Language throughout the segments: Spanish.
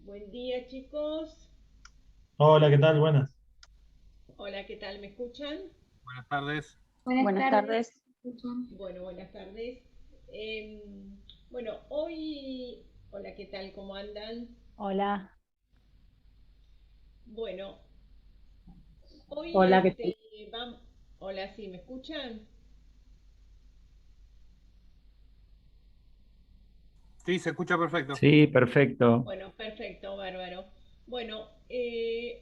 Buen día, chicos. Hola, ¿qué tal? Buenas. Hola, ¿qué tal? ¿Me escuchan? Buenas tardes. Buenas tardes. Bueno, buenas tardes. Em, bueno, hoy, hola, ¿qué tal? ¿Cómo andan? Hola. Bueno, hoy Hola, ¿qué tal? vamos. Hola, ¿sí? ¿Me escuchan? Sí, se escucha perfecto. Sí, perfecto. Bueno, perfecto, bárbaro. Bueno,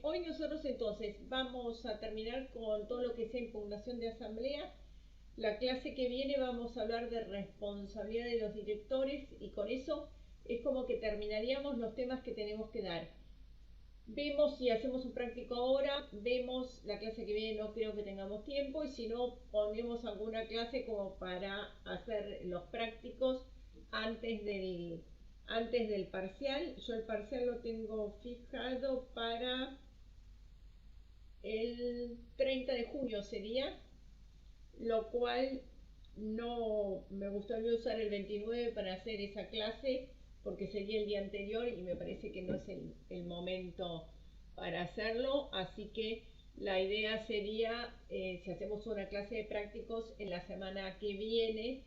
hoy nosotros entonces vamos a terminar con todo lo que sea impugnación de asamblea. La clase que viene vamos a hablar de responsabilidad de los directores y con eso es como que terminaríamos los temas que tenemos que dar. Vemos si hacemos un práctico ahora, vemos la clase que viene, no creo que tengamos tiempo, y si no, ponemos alguna clase como para hacer los prácticos antes del parcial. Yo el parcial lo tengo fijado para el 30 de junio sería, lo cual no me gustaría usar el 29 para hacer esa clase porque sería el día anterior y me parece que no es el momento para hacerlo, así que la idea sería, si hacemos una clase de prácticos en la semana que viene,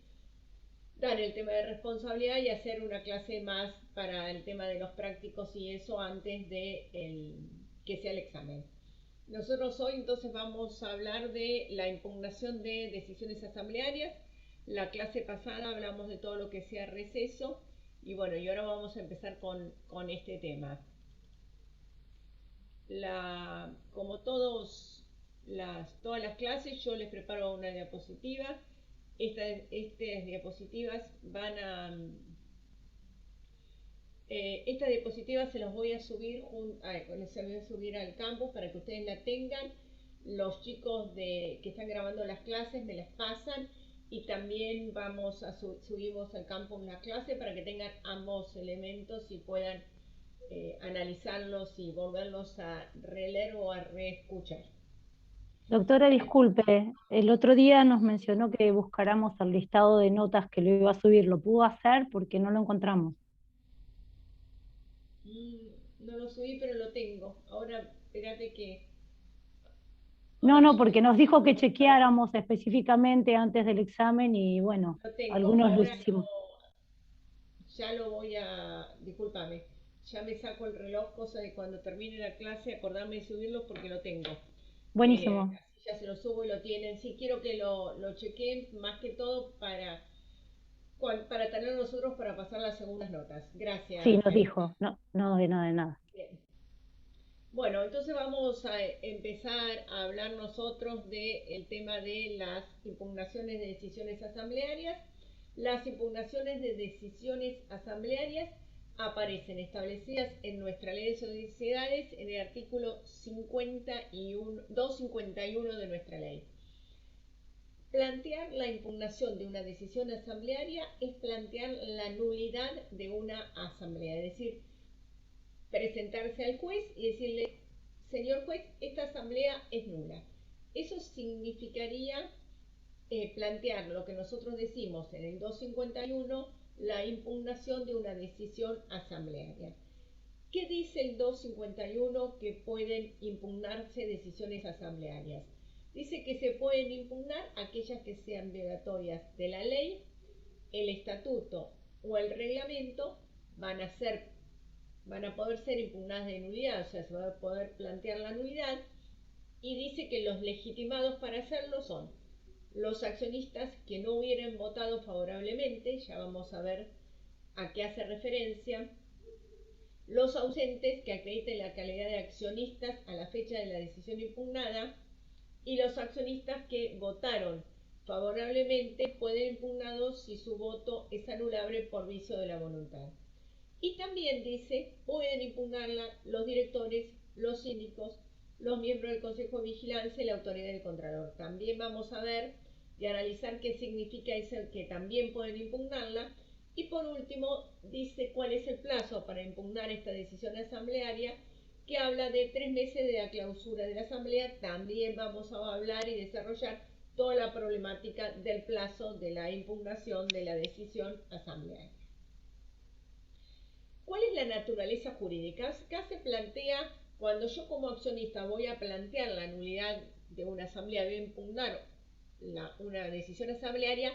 dar el tema de responsabilidad y hacer una clase más para el tema de los prácticos y eso antes de que sea el examen. Nosotros hoy entonces vamos a hablar de la impugnación de decisiones asamblearias. La clase pasada hablamos de todo lo que sea receso y bueno, y ahora vamos a empezar con este tema. Como todas las clases, yo les preparo una diapositiva. Estas diapositivas esta diapositiva se las voy a subir, se voy a subir al campus para que ustedes la tengan. Los chicos que están grabando las clases me las pasan y también subimos al campus la clase para que tengan ambos elementos y puedan analizarlos y volverlos a releer o a reescuchar. Doctora, disculpe, el otro día nos mencionó que buscáramos el listado de notas que lo iba a subir. ¿Lo pudo hacer? Porque no lo encontramos. No lo subí, pero lo tengo. Ahora, espérate que... No, Ahora no, ya porque nos dijo que chequeáramos específicamente antes del examen y bueno, lo tengo. algunos lo Ahora hicimos. ya lo voy a... Discúlpame. Ya me saco el reloj, cosa de cuando termine la clase acordarme de subirlo porque lo tengo. Buenísimo. Así ya se lo subo y lo tienen. Sí, quiero que lo chequen más que todo para tener nosotros para pasar las segundas notas. Sí, Gracias, nos Emi. dijo. No, no, de nada, de nada. Bien. Bueno, entonces vamos a empezar a hablar nosotros del tema de las impugnaciones de decisiones asamblearias. Las impugnaciones de decisiones asamblearias aparecen establecidas en nuestra ley de sociedades en el artículo 251 de nuestra ley. Plantear la impugnación de una decisión asamblearia es plantear la nulidad de una asamblea, es decir, presentarse al juez y decirle, señor juez, esta asamblea es nula. Eso significaría plantear lo que nosotros decimos en el 251, la impugnación de una decisión asamblearia. ¿Qué dice el 251 que pueden impugnarse decisiones asamblearias? Dice que se pueden impugnar aquellas que sean violatorias de la ley, el estatuto o el reglamento, van a poder ser impugnadas de nulidad, o sea, se va a poder plantear la nulidad, y dice que los legitimados para hacerlo son los accionistas que no hubieran votado favorablemente, ya vamos a ver a qué hace referencia, los ausentes que acrediten la calidad de accionistas a la fecha de la decisión impugnada, y los accionistas que votaron favorablemente pueden impugnados si su voto es anulable por vicio de la voluntad. Y también dice, pueden impugnarla los directores, los síndicos, los miembros del Consejo de Vigilancia y la autoridad del Contralor. También vamos a ver y analizar qué significa eso, que también pueden impugnarla. Y por último, dice cuál es el plazo para impugnar esta decisión asamblearia, que habla de 3 meses de la clausura de la asamblea. También vamos a hablar y desarrollar toda la problemática del plazo de la impugnación de la decisión asamblearia. ¿Cuál es la naturaleza jurídica? Acá se plantea, cuando yo como accionista voy a plantear la nulidad de una asamblea, voy a impugnar una decisión asamblearia,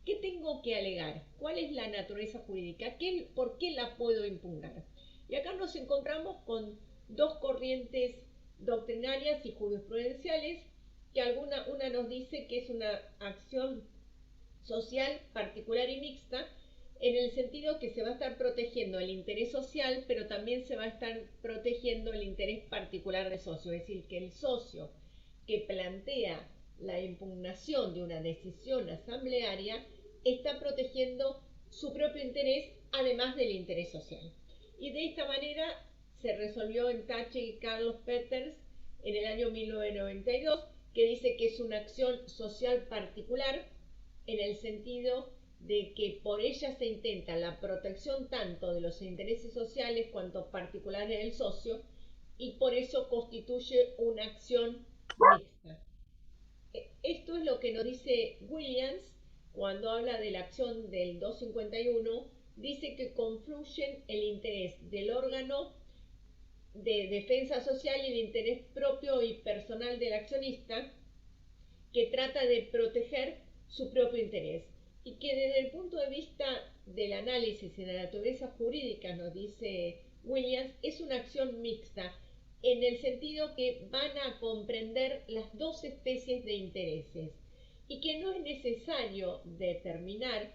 ¿qué tengo que alegar? ¿Cuál es la naturaleza jurídica? ¿Por qué la puedo impugnar? Y acá nos encontramos con dos corrientes doctrinarias y jurisprudenciales, que una nos dice que es una acción social particular y mixta, en el sentido que se va a estar protegiendo el interés social, pero también se va a estar protegiendo el interés particular del socio. Es decir, que el socio que plantea la impugnación de una decisión asamblearia está protegiendo su propio interés, además del interés social. Y de esta manera se resolvió en Tache y Carlos Peters en el año 1992, que dice que es una acción social particular, en el sentido de que por ella se intenta la protección tanto de los intereses sociales cuanto particulares del socio, y por eso constituye una acción mixta. Esto es lo que nos dice Williams cuando habla de la acción del 251. Dice que confluyen el interés del órgano de defensa social y el interés propio y personal del accionista, que trata de proteger su propio interés, y que desde el punto de vista del análisis y de la naturaleza jurídica, nos dice Williams, es una acción mixta, en el sentido que van a comprender las dos especies de intereses, y que no es necesario determinar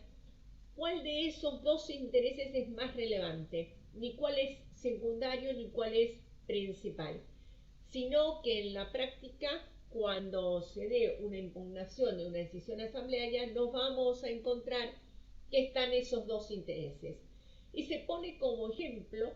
cuál de esos dos intereses es más relevante, ni cuál es secundario ni cuál es principal, sino que en la práctica, cuando se dé una impugnación de una decisión asamblearia, nos vamos a encontrar que están esos dos intereses. Y se pone como ejemplo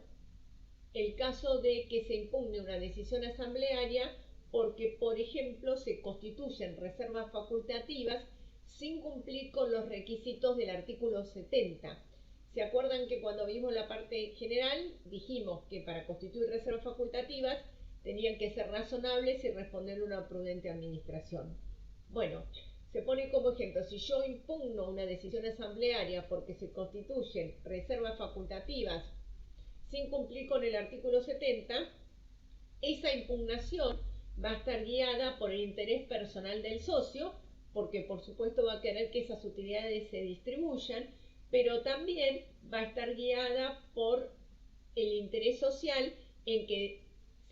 el caso de que se impugne una decisión asamblearia porque, por ejemplo, se constituyen reservas facultativas sin cumplir con los requisitos del artículo 70. ¿Se acuerdan que cuando vimos la parte general dijimos que para constituir reservas facultativas tenían que ser razonables y responder a una prudente administración? Bueno, se pone como ejemplo, si yo impugno una decisión asamblearia porque se constituyen reservas facultativas sin cumplir con el artículo 70, esa impugnación va a estar guiada por el interés personal del socio, porque por supuesto va a querer que esas utilidades se distribuyan, pero también va a estar guiada por el interés social, en que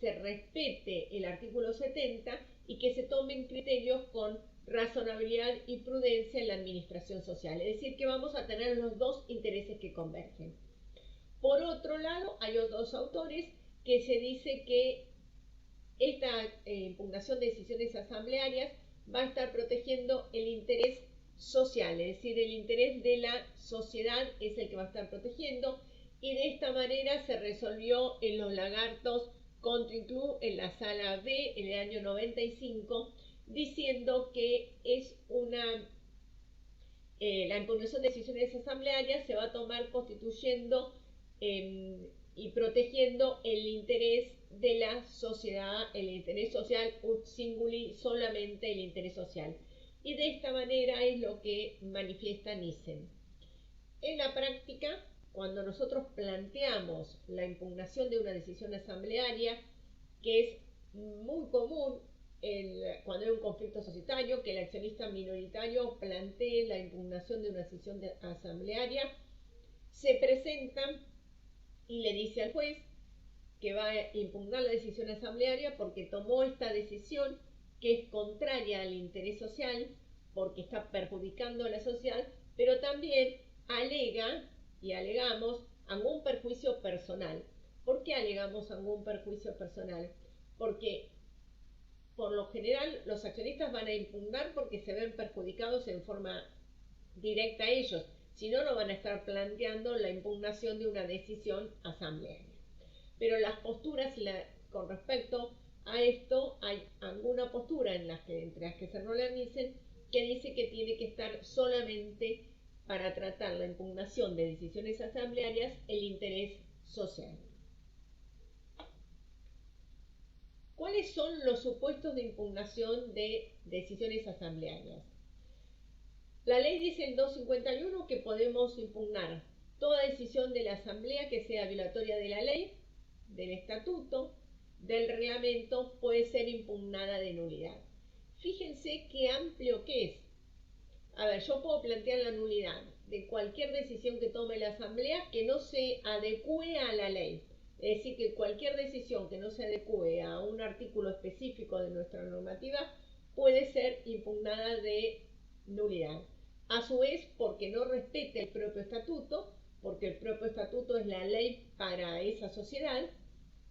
se respete el artículo 70 y que se tomen criterios con razonabilidad y prudencia en la administración social. Es decir, que vamos a tener los dos intereses que convergen. Por otro lado, hay otros autores que se dice que esta impugnación de decisiones asamblearias va a estar protegiendo el interés social, es decir, el interés de la sociedad es el que va a estar protegiendo, y de esta manera se resolvió en los Lagartos Country Club en la sala B en el año 95, diciendo que es la impugnación de decisiones asamblearias se va a tomar constituyendo y protegiendo el interés de la sociedad, el interés social ut singuli, solamente el interés social. Y de esta manera es lo que manifiesta Nissen. En la práctica, cuando nosotros planteamos la impugnación de una decisión asamblearia, que es muy común cuando hay un conflicto societario, que el accionista minoritario plantee la impugnación de una decisión asamblearia, se presenta y le dice al juez que va a impugnar la decisión asamblearia porque tomó esta decisión que es contraria al interés social, porque está perjudicando a la sociedad, pero también alega y alegamos algún perjuicio personal. ¿Por qué alegamos algún perjuicio personal? Porque por lo general los accionistas van a impugnar porque se ven perjudicados en forma directa a ellos, si no, no van a estar planteando la impugnación de una decisión asamblearia. Pero las posturas con respecto a esto, hay alguna postura entre las que se dicen que dice que tiene que estar solamente para tratar la impugnación de decisiones asamblearias el interés social. ¿Cuáles son los supuestos de impugnación de decisiones asamblearias? La ley dice en 251 que podemos impugnar toda decisión de la asamblea que sea violatoria de la ley, del estatuto, del reglamento, puede ser impugnada de nulidad. Fíjense qué amplio que es. A ver, yo puedo plantear la nulidad de cualquier decisión que tome la asamblea que no se adecue a la ley. Es decir, que cualquier decisión que no se adecue a un artículo específico de nuestra normativa puede ser impugnada de nulidad. A su vez, porque no respete el propio estatuto, porque el propio estatuto es la ley para esa sociedad,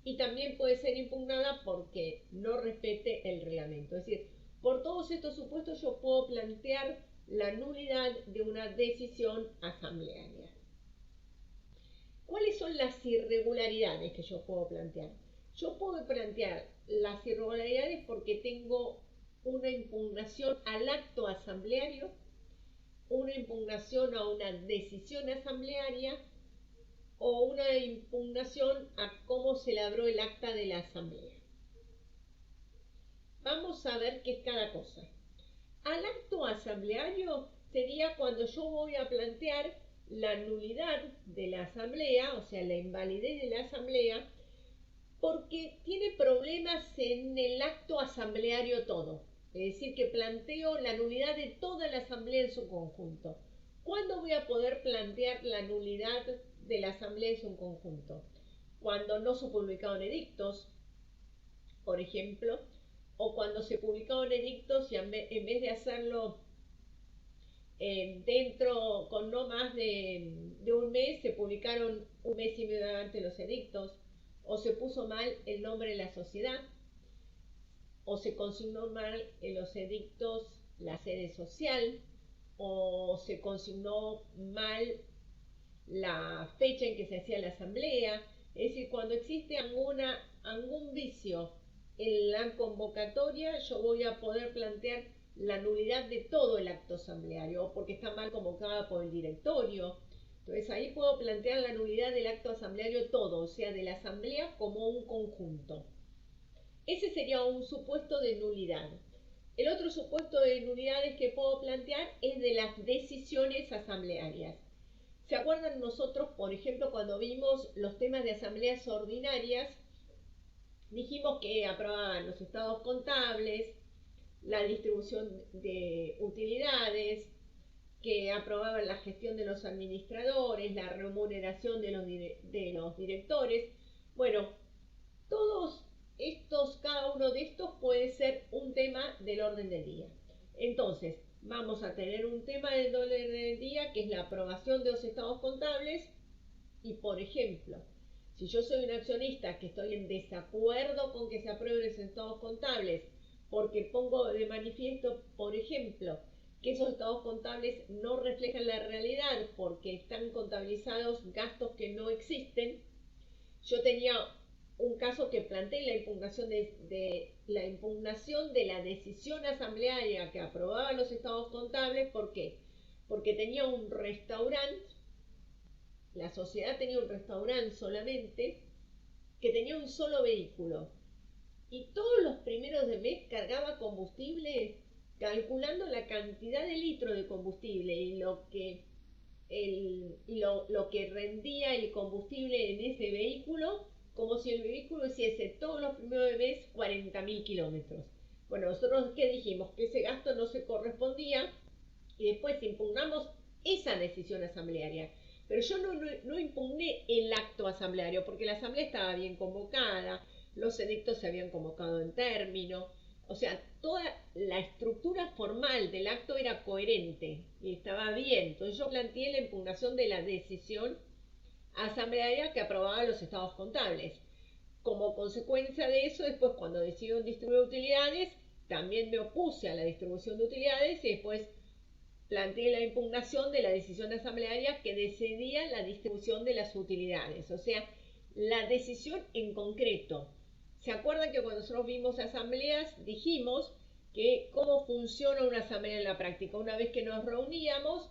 y también puede ser impugnada porque no respete el reglamento. Es decir, por todos estos supuestos yo puedo plantear la nulidad de una decisión asamblearia. ¿Cuáles son las irregularidades que yo puedo plantear? Yo puedo plantear las irregularidades porque tengo una impugnación al acto asambleario, una impugnación a una decisión asamblearia o una impugnación a cómo se elaboró el acta de la asamblea. Vamos a ver qué es cada cosa. Al acto asambleario sería cuando yo voy a plantear la nulidad de la asamblea, o sea, la invalidez de la asamblea, porque tiene problemas en el acto asambleario todo. Es decir, que planteo la nulidad de toda la asamblea en su conjunto. ¿Cuándo voy a poder plantear la nulidad de la asamblea en su conjunto? Cuando no se publicaron edictos, por ejemplo, o cuando se publicaron edictos y en vez de hacerlo con no más de un mes, se publicaron un mes y medio antes los edictos, o se puso mal el nombre de la sociedad, o se consignó mal en los edictos la sede social, o se consignó mal la fecha en que se hacía la asamblea. Es decir, cuando existe algún vicio en la convocatoria, yo voy a poder plantear la nulidad de todo el acto asambleario, o porque está mal convocada por el directorio. Entonces ahí puedo plantear la nulidad del acto asambleario todo, o sea, de la asamblea como un conjunto. Ese sería un supuesto de nulidad. El otro supuesto de nulidades que puedo plantear es de las decisiones asamblearias. ¿Se acuerdan nosotros, por ejemplo, cuando vimos los temas de asambleas ordinarias? Dijimos que aprobaban los estados contables, la distribución de utilidades, que aprobaban la gestión de los administradores, la remuneración de los directores. Bueno, todos estos, cada uno de estos puede ser un tema del orden del día. Entonces, vamos a tener un tema del orden del día que es la aprobación de los estados contables y, por ejemplo, si yo soy un accionista que estoy en desacuerdo con que se aprueben los estados contables porque pongo de manifiesto, por ejemplo, que esos estados contables no reflejan la realidad porque están contabilizados gastos que no existen, yo tenía un caso que planteé la impugnación de la decisión asamblearia que aprobaba los estados contables. ¿Por qué? Porque tenía un restaurante, la sociedad tenía un restaurante solamente, que tenía un solo vehículo. Y todos los primeros de mes cargaba combustible calculando la cantidad de litros de combustible y lo que rendía el combustible en ese vehículo, como si el vehículo hiciese todos los primeros de mes 40.000 kilómetros. Bueno, nosotros ¿qué dijimos? Que ese gasto no se correspondía y después impugnamos esa decisión asamblearia. Pero yo no impugné el acto asambleario porque la asamblea estaba bien convocada, los edictos se habían convocado en término, O sea, toda la estructura formal del acto era coherente y estaba bien. Entonces yo planteé la impugnación de la decisión asamblearia que aprobaba los estados contables. Como consecuencia de eso, después cuando decidieron distribuir utilidades, también me opuse a la distribución de utilidades y después planteé la impugnación de la decisión asamblearia que decidía la distribución de las utilidades. O sea, la decisión en concreto. ¿Se acuerdan que cuando nosotros vimos asambleas dijimos que cómo funciona una asamblea en la práctica? Una vez que nos reuníamos,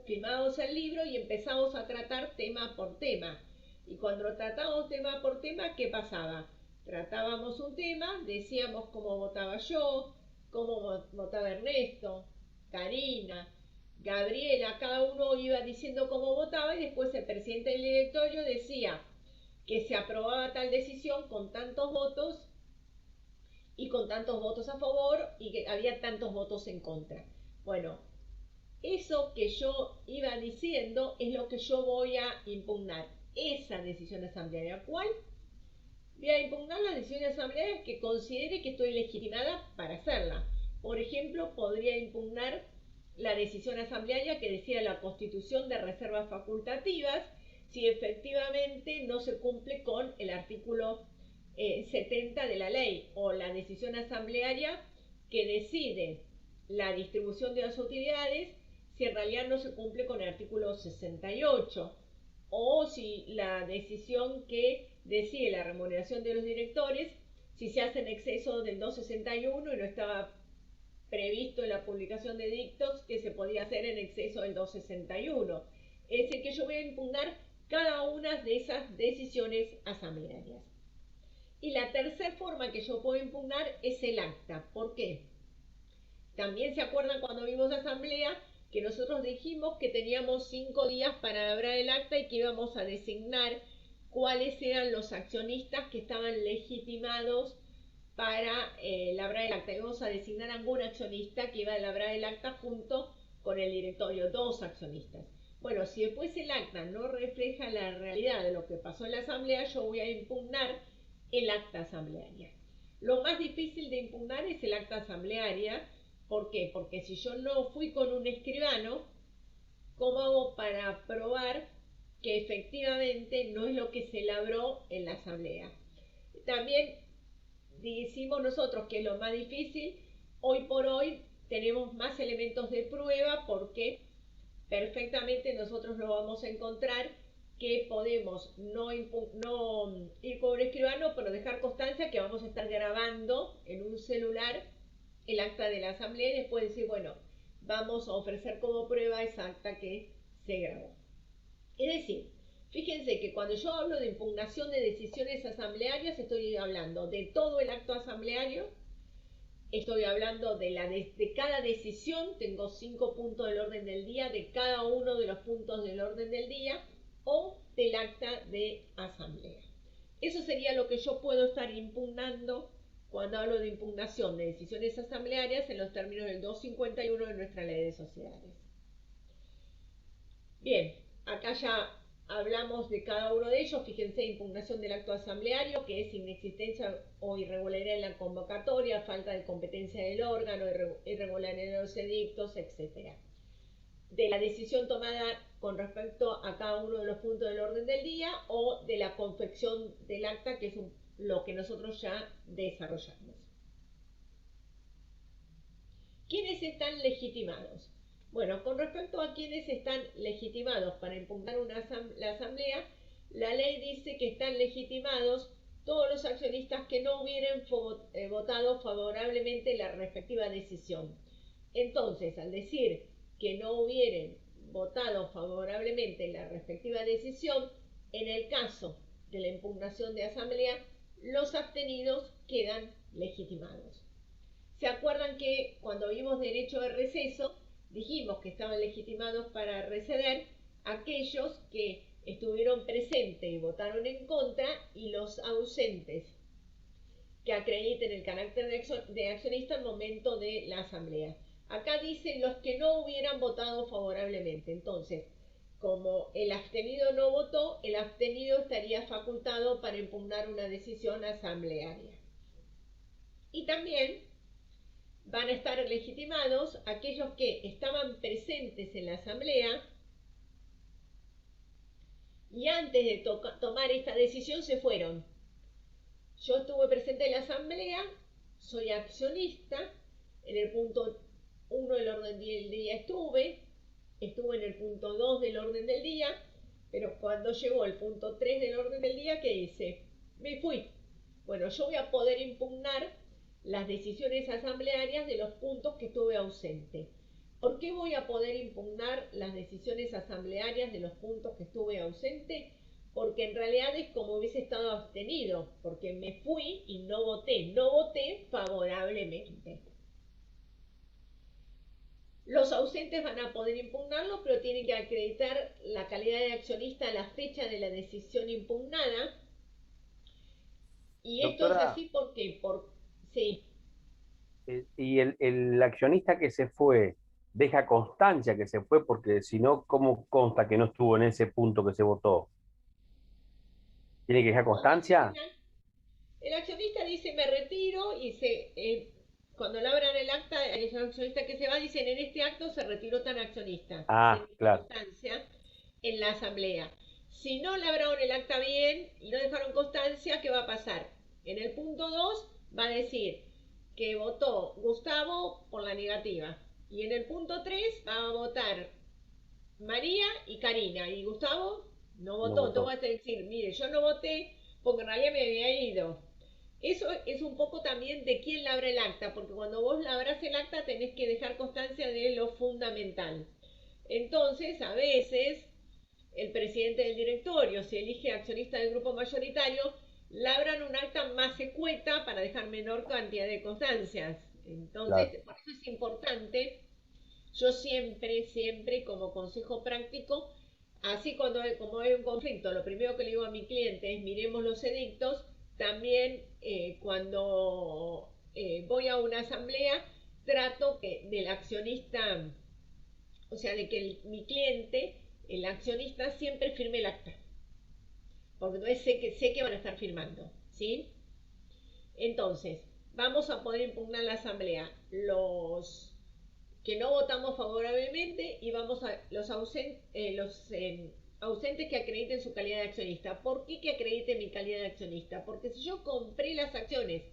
firmábamos el libro y empezamos a tratar tema por tema. Y cuando tratábamos tema por tema, ¿qué pasaba? Tratábamos un tema, decíamos cómo votaba yo, cómo votaba Ernesto, Karina, Gabriela, cada uno iba diciendo cómo votaba y después el presidente del directorio decía que se aprobaba tal decisión con tantos votos y con tantos votos a favor y que había tantos votos en contra. Bueno, eso que yo iba diciendo es lo que yo voy a impugnar, esa decisión asamblearia. ¿Cuál? Voy a impugnar la decisión asamblearia que considere que estoy legitimada para hacerla. Por ejemplo, podría impugnar la decisión asamblearia que decía la constitución de reservas facultativas si efectivamente no se cumple con el artículo 70 de la ley, o la decisión asamblearia que decide la distribución de las utilidades si en realidad no se cumple con el artículo 68, o si la decisión que decide la remuneración de los directores si se hace en exceso del 261 y no estaba previsto en la publicación de dictos que se podía hacer en exceso del 261. Es decir, que yo voy a impugnar cada una de esas decisiones asamblearias. Y la tercera forma que yo puedo impugnar es el acta. ¿Por qué? También se acuerdan cuando vimos asamblea que nosotros dijimos que teníamos 5 días para elaborar el acta y que íbamos a designar cuáles eran los accionistas que estaban legitimados para elaborar el acta. Íbamos a designar a algún accionista que iba a elaborar el acta junto con el directorio, 2 accionistas. Bueno, si después el acta no refleja la realidad de lo que pasó en la asamblea, yo voy a impugnar el acta asamblearia. Lo más difícil de impugnar es el acta asamblearia. ¿Por qué? Porque si yo no fui con un escribano, ¿cómo hago para probar que efectivamente no es lo que se elaboró en la asamblea? También decimos nosotros que es lo más difícil. Hoy por hoy tenemos más elementos de prueba porque perfectamente nosotros lo vamos a encontrar que podemos no ir con un escribano, pero dejar constancia que vamos a estar grabando en un celular el acta de la asamblea y después decir, bueno, vamos a ofrecer como prueba esa acta que se grabó. Es decir, fíjense que cuando yo hablo de impugnación de decisiones asamblearias, estoy hablando de todo el acto asambleario, estoy hablando de cada decisión, tengo 5 puntos del orden del día, de cada uno de los puntos del orden del día, o del acta de asamblea. Eso sería lo que yo puedo estar impugnando cuando hablo de impugnación de decisiones asamblearias en los términos del 251 de nuestra ley de sociedades. Bien, acá ya hablamos de cada uno de ellos. Fíjense, impugnación del acto asambleario, que es inexistencia o irregularidad en la convocatoria, falta de competencia del órgano, irregularidad en los edictos, etc. De la decisión tomada con respecto a cada uno de los puntos del orden del día, o de la confección del acta, que es lo que nosotros ya desarrollamos. ¿Quiénes están legitimados? Bueno, con respecto a quienes están legitimados para impugnar la asamblea, la ley dice que están legitimados todos los accionistas que no hubieran votado favorablemente la respectiva decisión. Entonces, al decir que no hubieran votado favorablemente la respectiva decisión, en el caso de la impugnación de asamblea, los abstenidos quedan legitimados. ¿Se acuerdan que cuando vimos derecho de receso, dijimos que estaban legitimados para receder aquellos que estuvieron presentes y votaron en contra, y los ausentes que acrediten el carácter de accionista al momento de la asamblea? Acá dicen los que no hubieran votado favorablemente. Entonces, como el abstenido no votó, el abstenido estaría facultado para impugnar una decisión asamblearia. Y también van a estar legitimados aquellos que estaban presentes en la asamblea y antes de tomar esta decisión se fueron. Yo estuve presente en la asamblea, soy accionista, en el punto 1 del orden del día estuve en el punto 2 del orden del día, pero cuando llegó el punto 3 del orden del día, ¿qué hice? Me fui. Bueno, yo voy a poder impugnar las decisiones asamblearias de los puntos que estuve ausente. ¿Por qué voy a poder impugnar las decisiones asamblearias de los puntos que estuve ausente? Porque en realidad es como hubiese estado abstenido, porque me fui y no voté favorablemente. Los ausentes van a poder impugnarlo, pero tienen que acreditar la calidad de accionista a la fecha de la decisión impugnada. Y esto es así porque, sí. Y el accionista que se fue, deja constancia que se fue, porque si no, ¿cómo consta que no estuvo en ese punto que se votó? ¿Tiene que dejar constancia? El accionista dice me retiro y cuando labran el acta, el accionista que se va dicen en este acto se retiró tan accionista. Ah, claro. Constancia en la asamblea. Si no labraron el acta bien y no dejaron constancia, ¿qué va a pasar? En el punto 2 va a decir que votó Gustavo por la negativa. Y en el punto 3 va a votar María y Karina. Y Gustavo no votó. Entonces vas a decir, mire, yo no voté porque en realidad me había ido. Eso es un poco también de quién labra el acta, porque cuando vos labras el acta tenés que dejar constancia de lo fundamental. Entonces, a veces, el presidente del directorio, si elige accionista del grupo mayoritario, labran un acta más escueta para dejar menor cantidad de constancias. Entonces, claro, por eso es importante, yo siempre, como consejo práctico, así como hay un conflicto, lo primero que le digo a mi cliente es miremos los edictos. También cuando voy a una asamblea, trato que del accionista, o sea, de que mi cliente, el accionista, siempre firme el acta. Porque entonces sé que van a estar firmando, ¿sí? Entonces, vamos a poder impugnar la asamblea. Los que no votamos favorablemente y vamos a los ausentes que acrediten su calidad de accionista. ¿Por qué que acredite mi calidad de accionista? Porque si yo compré las acciones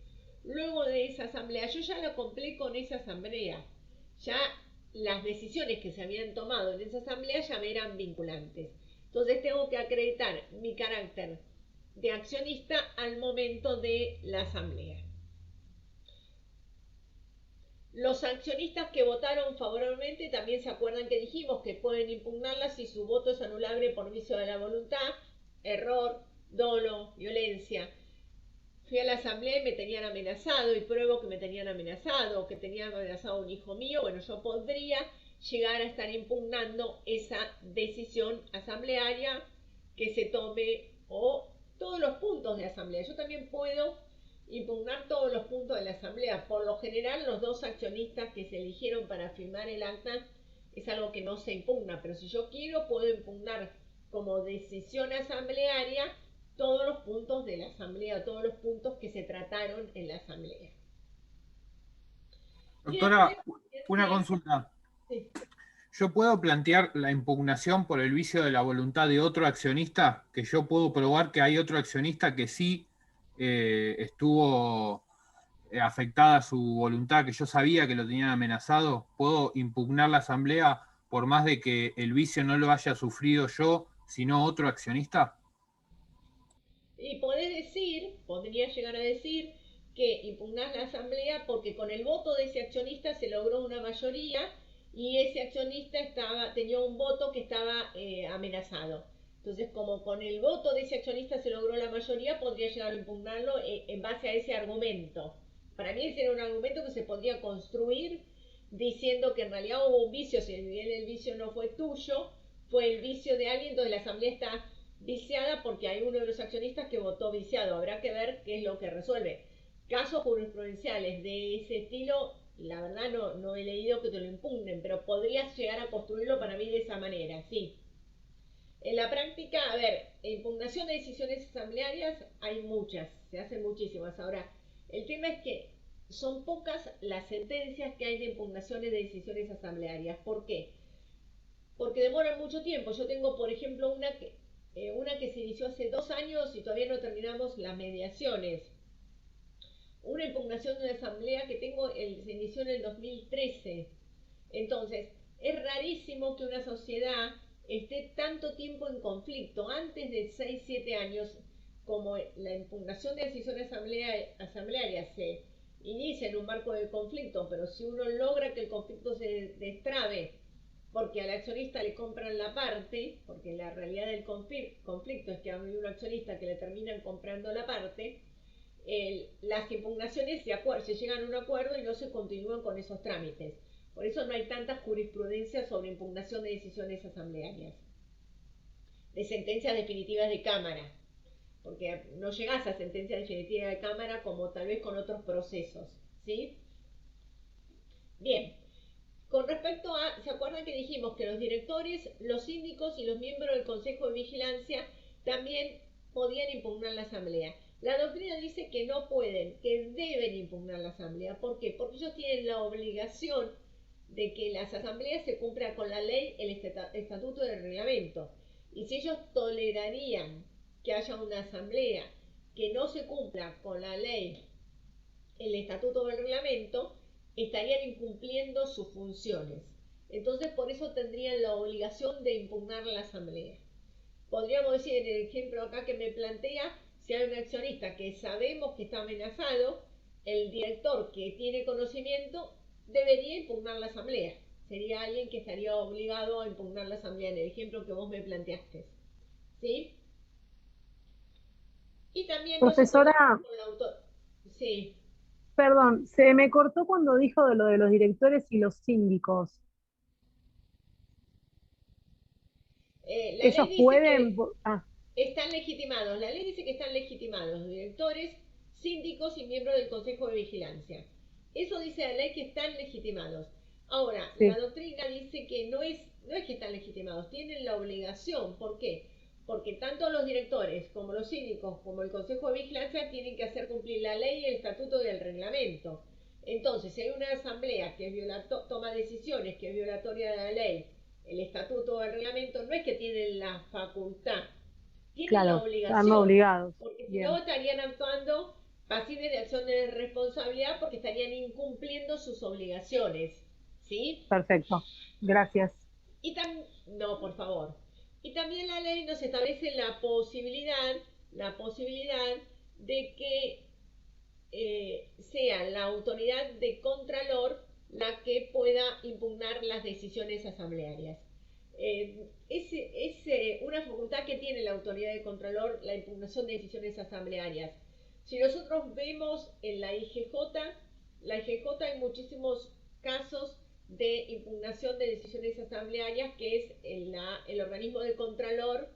luego de esa asamblea, yo ya la compré con esa asamblea. Ya las decisiones que se habían tomado en esa asamblea ya me eran vinculantes. Entonces tengo que acreditar mi carácter de accionista al momento de la asamblea. Los accionistas que votaron favorablemente también se acuerdan que dijimos que pueden impugnarla si su voto es anulable por vicio de la voluntad, error, dolo, violencia. Fui a la asamblea y me tenían amenazado y pruebo que me tenían amenazado, que tenían amenazado a un hijo mío. Bueno, yo podría llegar a estar impugnando esa decisión asamblearia que se tome o todos los puntos de asamblea. Yo también puedo impugnar todos los puntos de la asamblea. Por lo general, los dos accionistas que se eligieron para firmar el acta es algo que no se impugna, pero si yo quiero puedo impugnar como decisión asamblearia todos los puntos de la asamblea, todos los puntos que se trataron en la asamblea. Doctora, una consulta. Sí. ¿Yo puedo plantear la impugnación por el vicio de la voluntad de otro accionista? Que yo puedo probar que hay otro accionista que sí estuvo afectada su voluntad, que yo sabía que lo tenían amenazado. ¿Puedo impugnar la asamblea por más de que el vicio no lo haya sufrido yo, sino otro accionista? Y podría llegar a decir que impugnás la asamblea porque con el voto de ese accionista se logró una mayoría y ese accionista tenía un voto que estaba amenazado. Entonces, como con el voto de ese accionista se logró la mayoría, podría llegar a impugnarlo en base a ese argumento. Para mí ese era un argumento que se podría construir diciendo que en realidad hubo un vicio, si bien el vicio no fue tuyo, fue el vicio de alguien, entonces la asamblea está viciada porque hay uno de los accionistas que votó viciado. Habrá que ver qué es lo que resuelve. Casos jurisprudenciales de ese estilo, la verdad no he leído que te lo impugnen, pero podrías llegar a construirlo para mí de esa manera, sí. En la práctica, a ver, impugnación de decisiones asamblearias hay muchas, se hacen muchísimas. Ahora, el tema es que son pocas las sentencias que hay de impugnaciones de decisiones asamblearias. ¿Por qué? Porque demoran mucho tiempo. Yo tengo, por ejemplo, una que se inició hace 2 años y todavía no terminamos las mediaciones. Una impugnación de una asamblea que tengo, se inició en el 2013. Entonces, es rarísimo que una sociedad esté tanto tiempo en conflicto. Antes de 6, 7 años, como la impugnación de decisiones asamblearias se inicia en un marco de conflicto, pero si uno logra que el conflicto se destrabe porque al accionista le compran la parte, porque la realidad del conflicto es que hay un accionista que le terminan comprando la parte, las impugnaciones se llegan a un acuerdo y no se continúan con esos trámites. Por eso no hay tanta jurisprudencia sobre impugnación de decisiones asamblearias, de sentencias definitivas de Cámara, porque no llegás a sentencia definitiva de Cámara como tal vez con otros procesos, ¿sí? Bien, con respecto a, ¿se acuerdan que dijimos que los directores, los síndicos y los miembros del Consejo de Vigilancia también podían impugnar la asamblea? La doctrina dice que no pueden, que deben impugnar la asamblea. ¿Por qué? Porque ellos tienen la obligación de que las asambleas se cumplan con la ley, el estatuto y el reglamento. Y si ellos tolerarían que haya una asamblea que no se cumpla con la ley, el estatuto o el reglamento, estarían incumpliendo sus funciones. Entonces, por eso tendrían la obligación de impugnar la asamblea. Podríamos decir, en el ejemplo acá que me plantea, si hay un accionista que sabemos que está amenazado, el director que tiene conocimiento debería impugnar la asamblea. Sería alguien que estaría obligado a impugnar la asamblea en el ejemplo que vos me planteaste. ¿Sí? Y también Profesora, con el autor. Sí. perdón, se me cortó cuando dijo de lo de los directores y los síndicos. Ellos pueden... Están legitimados. La ley dice que están legitimados directores, síndicos y miembros del Consejo de Vigilancia. Eso dice la ley, que están legitimados. Ahora, sí, la doctrina dice que no es que están legitimados, tienen la obligación. ¿Por qué? Porque tanto los directores como los síndicos como el Consejo de Vigilancia tienen que hacer cumplir la ley, el estatuto y el reglamento. Entonces, si hay una asamblea que toma decisiones que es violatoria de la ley, el estatuto o el reglamento, no es que tienen la facultad, tienen la obligación. Están obligados. Porque si no estarían actuando pasivos de acción de responsabilidad, porque estarían incumpliendo sus obligaciones. ¿Sí? Perfecto. Gracias. No, por favor. Y también la ley nos establece la posibilidad de que sea la autoridad de contralor la que pueda impugnar las decisiones asamblearias. Es una facultad que tiene la autoridad de contralor, la impugnación de decisiones asamblearias. Si nosotros vemos en la IGJ hay muchísimos casos de impugnación de decisiones asamblearias, que es el organismo de contralor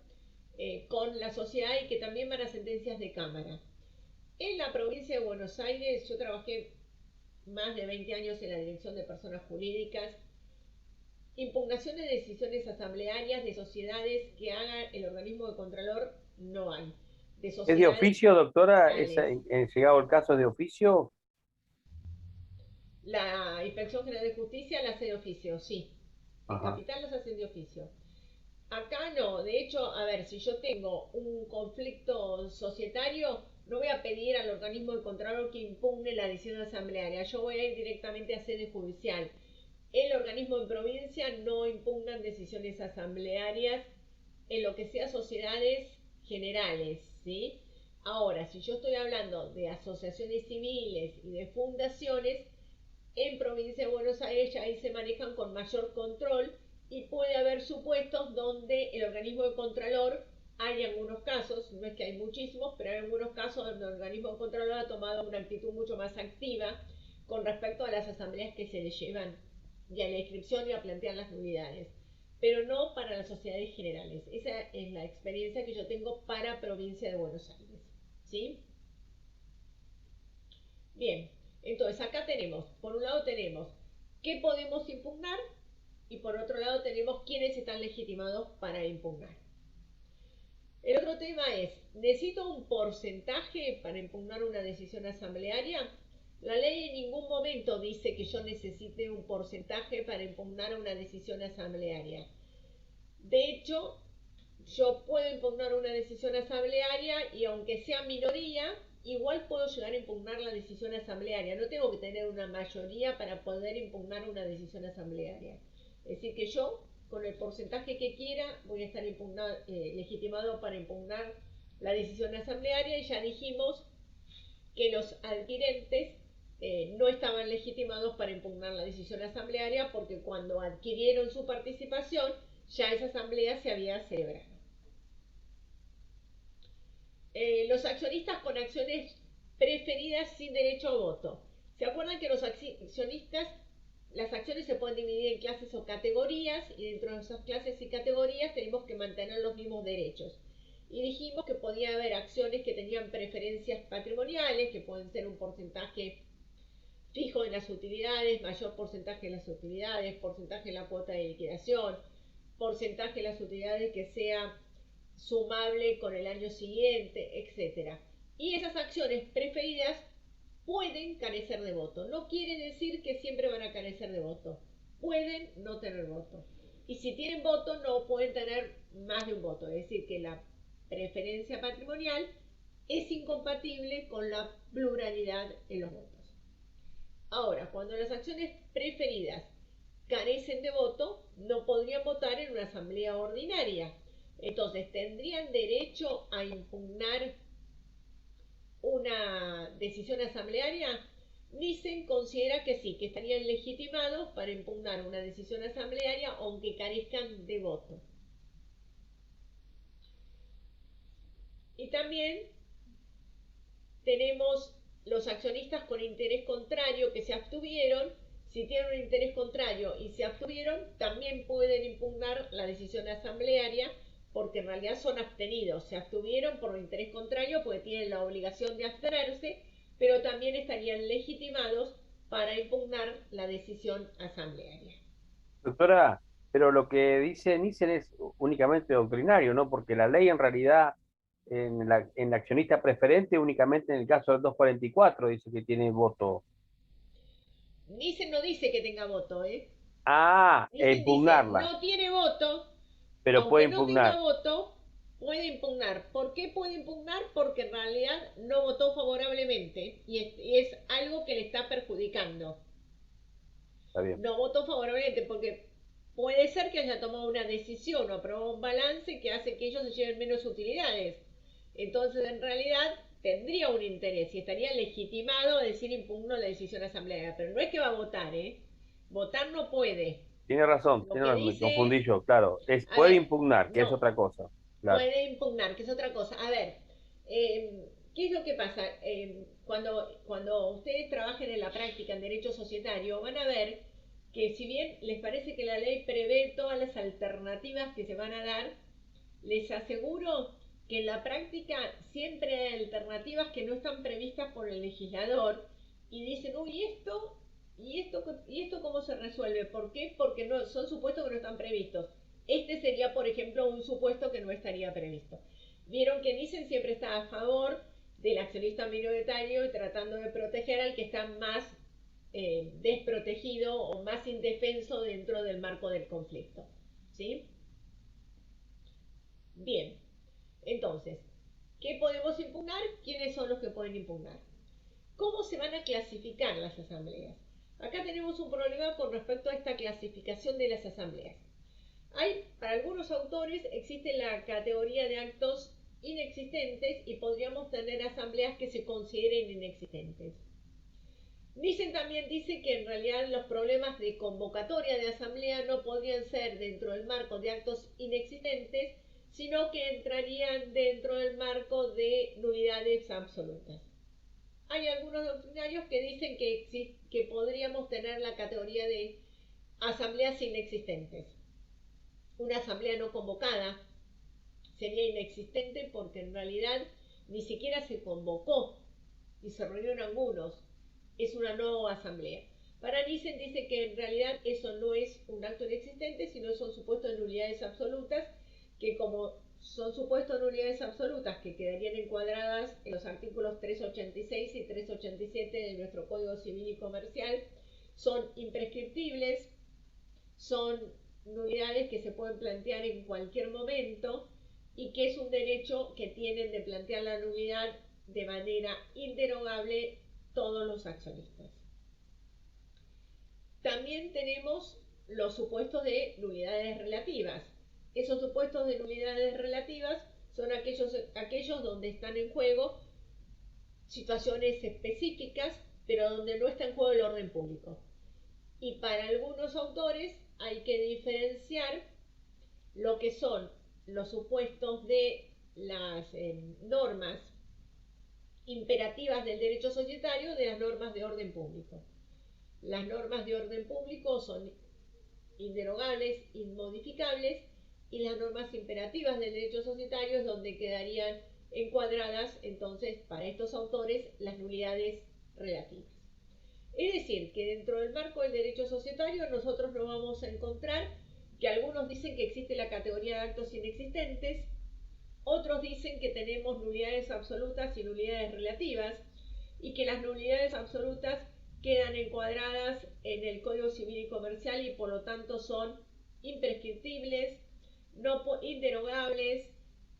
con la sociedad, y que también van a sentencias de Cámara. En la provincia de Buenos Aires, yo trabajé más de 20 años en la Dirección de Personas Jurídicas. Impugnaciones de decisiones asamblearias de sociedades que haga el organismo de contralor no hay. ¿Es de oficio, doctora? ¿Llegado el caso de oficio? La Inspección General de Justicia la hace de oficio, sí. En Capital los hacen de oficio. Acá no. De hecho, a ver, si yo tengo un conflicto societario, no voy a pedir al organismo de contralor que impugne la decisión asamblearia. Yo voy a ir directamente a sede judicial. El organismo de provincia no impugnan decisiones asamblearias en lo que sea sociedades generales, ¿sí? Ahora, si yo estoy hablando de asociaciones civiles y de fundaciones, en provincia de Buenos Aires ya ahí se manejan con mayor control, y puede haber supuestos donde el organismo de contralor, hay algunos casos, no es que hay muchísimos, pero hay algunos casos donde el organismo de contralor ha tomado una actitud mucho más activa con respecto a las asambleas que se le llevan y a la inscripción y a plantear las nulidades, pero no para las sociedades generales. Esa es la experiencia que yo tengo para provincia de Buenos Aires, ¿sí? Bien, entonces acá tenemos, por un lado tenemos qué podemos impugnar, y por otro lado tenemos quiénes están legitimados para impugnar. El otro tema es, ¿necesito un porcentaje para impugnar una decisión asamblearia? La ley en ningún momento dice que yo necesite un porcentaje para impugnar una decisión asamblearia. De hecho, yo puedo impugnar una decisión asamblearia y aunque sea minoría, igual puedo llegar a impugnar la decisión asamblearia. No tengo que tener una mayoría para poder impugnar una decisión asamblearia. Es decir, que yo, con el porcentaje que quiera, voy a estar legitimado para impugnar la decisión asamblearia, y ya dijimos que los adquirentes no estaban legitimados para impugnar la decisión asamblearia porque cuando adquirieron su participación ya esa asamblea se había celebrado. Los accionistas con acciones preferidas sin derecho a voto. ¿Se acuerdan que los accionistas, las acciones se pueden dividir en clases o categorías, y dentro de esas clases y categorías tenemos que mantener los mismos derechos? Y dijimos que podía haber acciones que tenían preferencias patrimoniales, que pueden ser un porcentaje fijo en las utilidades, mayor porcentaje en las utilidades, porcentaje en la cuota de liquidación, porcentaje en las utilidades que sea sumable con el año siguiente, etc. Y esas acciones preferidas pueden carecer de voto. No quiere decir que siempre van a carecer de voto. Pueden no tener voto. Y si tienen voto, no pueden tener más de un voto. Es decir, que la preferencia patrimonial es incompatible con la pluralidad en los votos. Ahora, cuando las acciones preferidas carecen de voto, no podrían votar en una asamblea ordinaria. Entonces, ¿tendrían derecho a impugnar una decisión asamblearia? Nissen considera que sí, que estarían legitimados para impugnar una decisión asamblearia aunque carezcan de voto. Y también tenemos los accionistas con interés contrario que se abstuvieron. Si tienen un interés contrario y se abstuvieron, también pueden impugnar la decisión asamblearia, porque en realidad son abstenidos. Se abstuvieron por interés contrario porque tienen la obligación de abstenerse, pero también estarían legitimados para impugnar la decisión asamblearia. Doctora, pero lo que dice Nissen es únicamente doctrinario, ¿no? Porque la ley en realidad en la accionista preferente únicamente en el caso del 244 dice que tiene voto. Nissen no dice que tenga voto, ¿eh? Ah, Nissen impugnarla. dice, no tiene voto, pero aunque puede no impugnar. tenga voto, puede impugnar. ¿Por qué puede impugnar? Porque en realidad no votó favorablemente y es algo que le está perjudicando. Está bien. No votó favorablemente porque puede ser que haya tomado una decisión o aprobado un balance que hace que ellos se lleven menos utilidades. Entonces, en realidad, tendría un interés y estaría legitimado a decir impugno la decisión asamblearia. Pero no es que va a votar, ¿eh? Votar no puede. Tiene razón, me confundí yo, claro. Puede impugnar, que es otra cosa. Claro. Puede impugnar, que es otra cosa. A ver, ¿qué es lo que pasa? Cuando ustedes trabajen en la práctica en derecho societario, van a ver que si bien les parece que la ley prevé todas las alternativas que se van a dar, les aseguro que en la práctica siempre hay alternativas que no están previstas por el legislador y dicen, uy, ¿y esto cómo se resuelve? ¿Por qué? Porque no, son supuestos que no están previstos. Este sería, por ejemplo, un supuesto que no estaría previsto. Vieron que Nissen siempre está a favor del accionista minoritario y tratando de proteger al que está más desprotegido o más indefenso dentro del marco del conflicto. ¿Sí? Bien, entonces, ¿qué podemos impugnar? ¿Quiénes son los que pueden impugnar? ¿Cómo se van a clasificar las asambleas? Acá tenemos un problema con respecto a esta clasificación de las asambleas. Para algunos autores existe la categoría de actos inexistentes y podríamos tener asambleas que se consideren inexistentes. Nissen también dice que en realidad los problemas de convocatoria de asamblea no podrían ser dentro del marco de actos inexistentes, sino que entrarían dentro del marco de nulidades absolutas. Hay algunos doctrinarios que dicen que podríamos tener la categoría de asambleas inexistentes. Una asamblea no convocada sería inexistente porque en realidad ni siquiera se convocó y se reunieron algunos. Es una no asamblea. Para Nissen dice que en realidad eso no es un acto inexistente, sino son supuestos de nulidades absolutas que, como son supuestos nulidades absolutas que quedarían encuadradas en los artículos 386 y 387 de nuestro Código Civil y Comercial. Son imprescriptibles, son nulidades que se pueden plantear en cualquier momento y que es un derecho que tienen de plantear la nulidad de manera inderogable todos los accionistas. También tenemos los supuestos de nulidades relativas. Esos supuestos de nulidades relativas son aquellos donde están en juego situaciones específicas, pero donde no está en juego el orden público. Y para algunos autores hay que diferenciar lo que son los supuestos de las normas imperativas del derecho societario de las normas de orden público. Las normas de orden público son inderogables, inmodificables, y las normas imperativas del derecho societario es donde quedarían encuadradas entonces para estos autores las nulidades relativas. Es decir, que dentro del marco del derecho societario nosotros nos vamos a encontrar que algunos dicen que existe la categoría de actos inexistentes, otros dicen que tenemos nulidades absolutas y nulidades relativas, y que las nulidades absolutas quedan encuadradas en el Código Civil y Comercial y por lo tanto son imprescriptibles, no inderogables,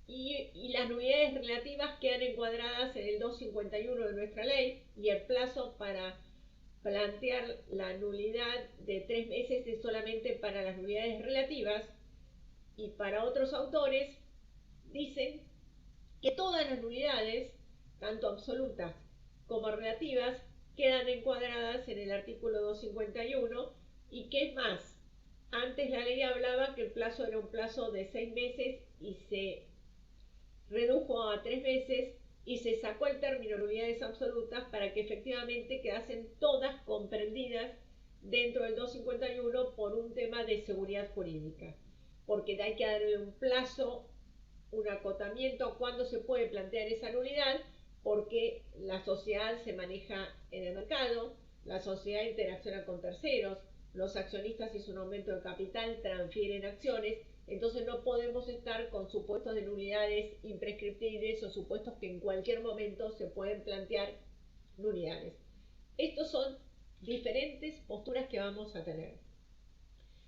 y las nulidades relativas quedan encuadradas en el 251 de nuestra ley, y el plazo para plantear la nulidad de 3 meses es solamente para las nulidades relativas. Y para otros autores dicen que todas las nulidades, tanto absolutas como relativas, quedan encuadradas en el artículo 251, y que es más, antes la ley hablaba que el plazo era un plazo de 6 meses y se redujo a 3 meses y se sacó el término nulidades absolutas para que efectivamente quedasen todas comprendidas dentro del 251 por un tema de seguridad jurídica, porque hay que darle un plazo, un acotamiento a cuándo se puede plantear esa nulidad, porque la sociedad se maneja en el mercado, la sociedad interacciona con terceros, los accionistas hizo un aumento de capital, transfieren acciones, entonces no podemos estar con supuestos de nulidades imprescriptibles o supuestos que en cualquier momento se pueden plantear nulidades. Estos son diferentes posturas que vamos a tener.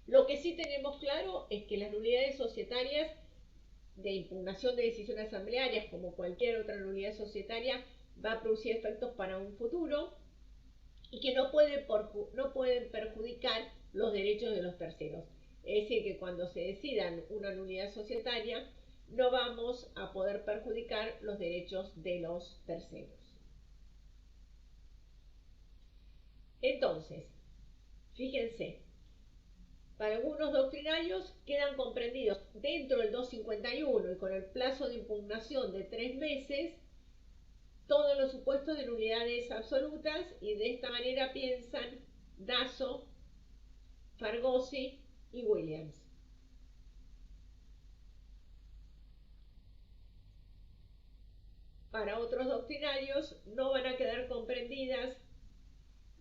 Lo que sí tenemos claro es que las nulidades societarias de impugnación de decisiones asamblearias, como cualquier otra nulidad societaria, va a producir efectos para un futuro y que no pueden perjudicar los derechos de los terceros. Es decir, que cuando se decidan una nulidad societaria, no vamos a poder perjudicar los derechos de los terceros. Entonces, fíjense, para algunos doctrinarios quedan comprendidos dentro del 251 y con el plazo de impugnación de 3 meses todos los supuestos de nulidades absolutas, y de esta manera piensan Dazo, Fargosi y Williams. Para otros doctrinarios no van a quedar comprendidas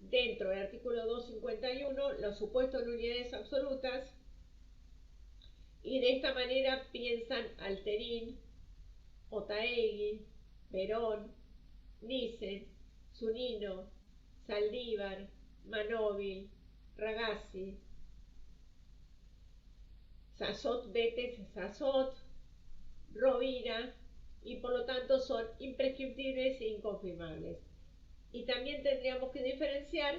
dentro del artículo 251 los supuestos de nulidades absolutas, y de esta manera piensan Alterín, Otaegui, Perón, Nissen, Zunino, Saldívar, Manóvil, Ragazzi, Sassot, Betes, Sassot, Rovira, y por lo tanto son imprescriptibles e inconfirmables. Y también tendríamos que diferenciar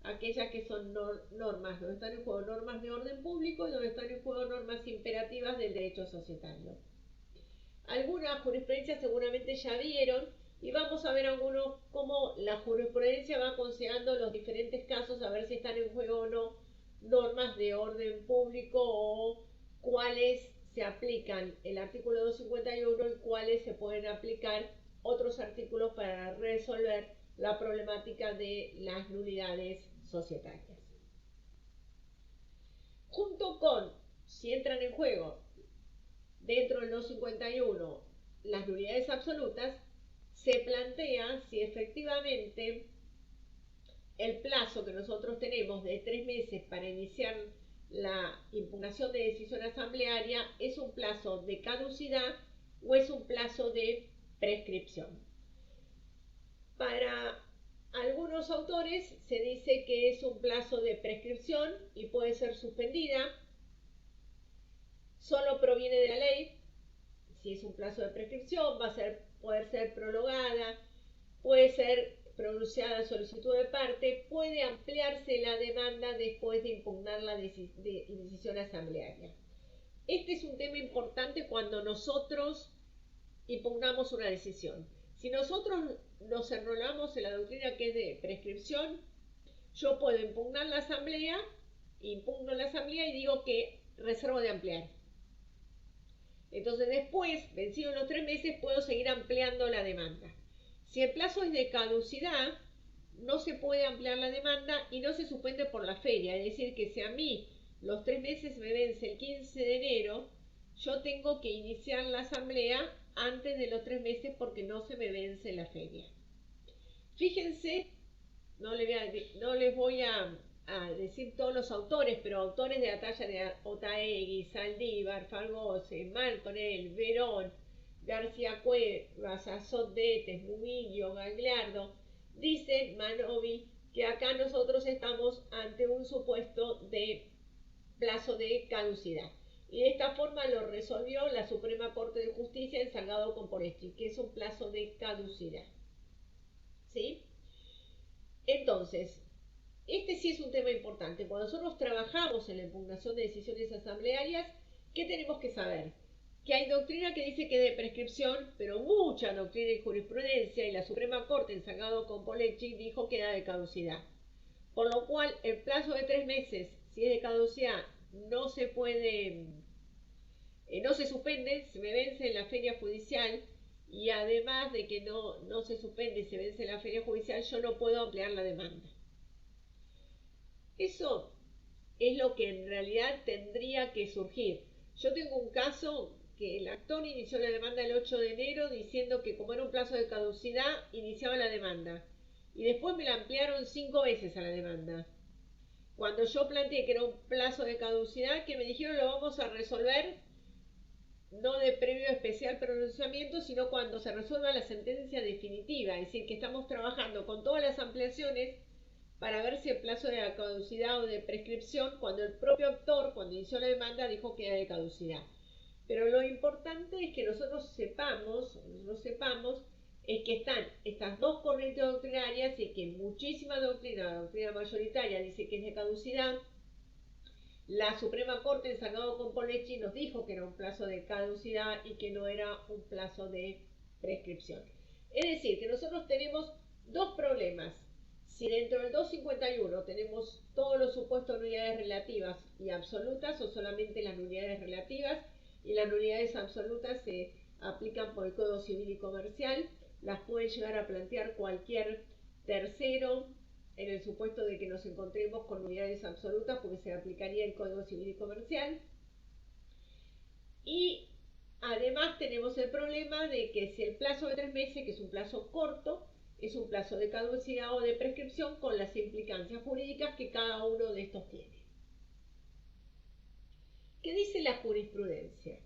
aquellas que son normas, donde están en juego normas de orden público y donde están en juego normas imperativas del derecho societario. Algunas jurisprudencias seguramente ya vieron, y vamos a ver algunos cómo la jurisprudencia va considerando los diferentes casos, a ver si están en juego o no normas de orden público o cuáles se aplican el artículo 251 y cuáles se pueden aplicar otros artículos para resolver la problemática de las nulidades societarias. Junto con, si entran en juego dentro del 251 las nulidades absolutas, se plantea si efectivamente el plazo que nosotros tenemos de 3 meses para iniciar la impugnación de decisión asamblearia es un plazo de caducidad o es un plazo de prescripción. Para algunos autores se dice que es un plazo de prescripción y puede ser suspendida, solo proviene de la ley. Si es un plazo de prescripción, poder ser prolongada, puede ser pronunciada solicitud de parte, puede ampliarse la demanda después de impugnar la decisión asamblearia. Este es un tema importante cuando nosotros impugnamos una decisión. Si nosotros nos enrolamos en la doctrina que es de prescripción, yo puedo impugnar la asamblea, impugno la asamblea y digo que reservo de ampliar. Entonces después, vencidos los 3 meses, puedo seguir ampliando la demanda. Si el plazo es de caducidad, no se puede ampliar la demanda y no se suspende por la feria. Es decir, que si a mí los 3 meses me vence el 15 de enero, yo tengo que iniciar la asamblea antes de los 3 meses porque no se me vence la feria. Fíjense, no les voy a decir todos los autores, pero autores de la talla de Otaegui, Saldívar, Falgoce, Marconell, Verón, García Cuevas, Azodetes, Mumillo, Gagliardo, dicen Manovi que acá nosotros estamos ante un supuesto de plazo de caducidad. Y de esta forma lo resolvió la Suprema Corte de Justicia en Salgado Compolechi, que es un plazo de caducidad. ¿Sí? Entonces, este sí es un tema importante. Cuando nosotros trabajamos en la impugnación de decisiones asamblearias, ¿qué tenemos que saber? Que hay doctrina que dice que es de prescripción, pero mucha doctrina y jurisprudencia, y la Suprema Corte en Salgado Compolechi dijo que era de caducidad. Por lo cual, el plazo de 3 meses, si es de caducidad, no se puede, no se suspende, se me vence en la feria judicial, y además de que no se suspende y se vence en la feria judicial, yo no puedo ampliar la demanda. Eso es lo que en realidad tendría que surgir. Yo tengo un caso que el actor inició la demanda el 8 de enero diciendo que como era un plazo de caducidad, iniciaba la demanda. Y después me la ampliaron 5 veces a la demanda. Cuando yo planteé que era un plazo de caducidad, que me dijeron lo vamos a resolver no de previo especial pronunciamiento, sino cuando se resuelva la sentencia definitiva. Es decir, que estamos trabajando con todas las ampliaciones para ver si el plazo de caducidad o de prescripción, cuando el propio actor, cuando inició la demanda, dijo que era de caducidad. Pero lo importante es que nosotros sepamos es que están estas dos corrientes doctrinarias y que muchísima doctrina, la doctrina mayoritaria, dice que es de caducidad. La Suprema Corte en Salgado Compolechi nos dijo que era un plazo de caducidad y que no era un plazo de prescripción. Es decir, que nosotros tenemos dos problemas. Si dentro del 251 tenemos todos los supuestos de nulidades relativas y absolutas o solamente las nulidades relativas, y las nulidades absolutas se aplican por el Código Civil y Comercial, las puede llegar a plantear cualquier tercero en el supuesto de que nos encontremos con nulidades absolutas porque se aplicaría el Código Civil y Comercial. Y además tenemos el problema de que si el plazo de 3 meses, que es un plazo corto, es un plazo de caducidad o de prescripción con las implicancias jurídicas que cada uno de estos tiene. ¿Qué dice la jurisprudencia?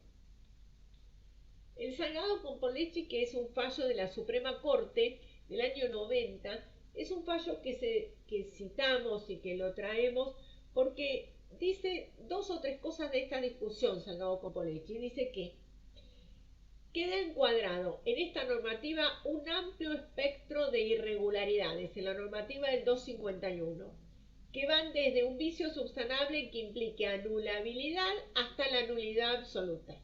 El Salgado Compolechi, que es un fallo de la Suprema Corte del año 90, es un fallo que citamos y que lo traemos porque dice 2 o 3 cosas de esta discusión, Salgado Compolechi. Dice que queda encuadrado en esta normativa un amplio espectro de irregularidades en la normativa del 251, que van desde un vicio subsanable que implique anulabilidad hasta la nulidad absoluta.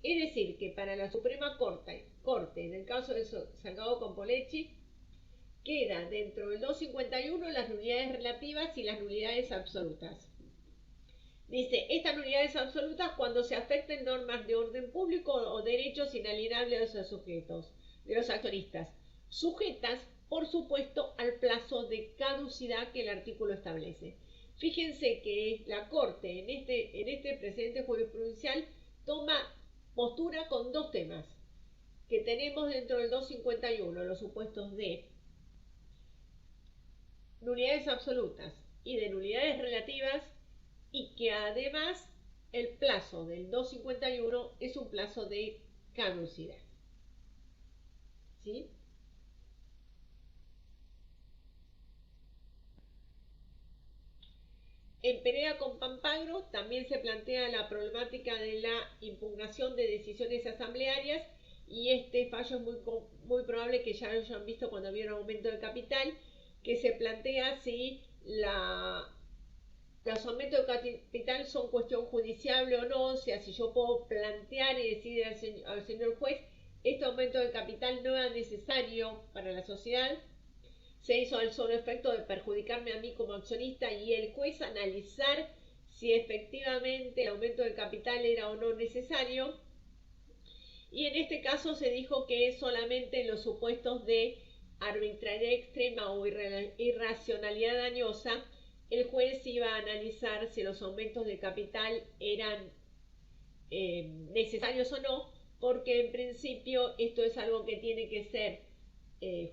Es decir, que para la Suprema Corte, en el caso de Salgado Compolechi, queda dentro del 251 las nulidades relativas y las nulidades absolutas. Dice, estas nulidades absolutas cuando se afecten normas de orden público o derechos inalienables de los sujetos, de los accionistas, sujetas, por supuesto, al plazo de caducidad que el artículo establece. Fíjense que la Corte en este precedente jurisprudencial toma postura con 2 temas que tenemos dentro del 251, los supuestos de nulidades absolutas y de nulidades relativas, y que además el plazo del 251 es un plazo de caducidad. ¿Sí? En Perea con Pampagro también se plantea la problemática de la impugnación de decisiones asamblearias y este fallo es muy probable que ya lo hayan visto cuando vieron aumento de capital, que se plantea si los aumentos de capital son cuestión judiciable o no, o sea, si yo puedo plantear y decir al señor juez, este aumento de capital no es necesario para la sociedad, se hizo al solo efecto de perjudicarme a mí como accionista y el juez analizar si efectivamente el aumento del capital era o no necesario. Y en este caso se dijo que solamente en los supuestos de arbitrariedad extrema o irracionalidad dañosa, el juez iba a analizar si los aumentos de capital eran necesarios o no, porque en principio esto es algo que tiene que ser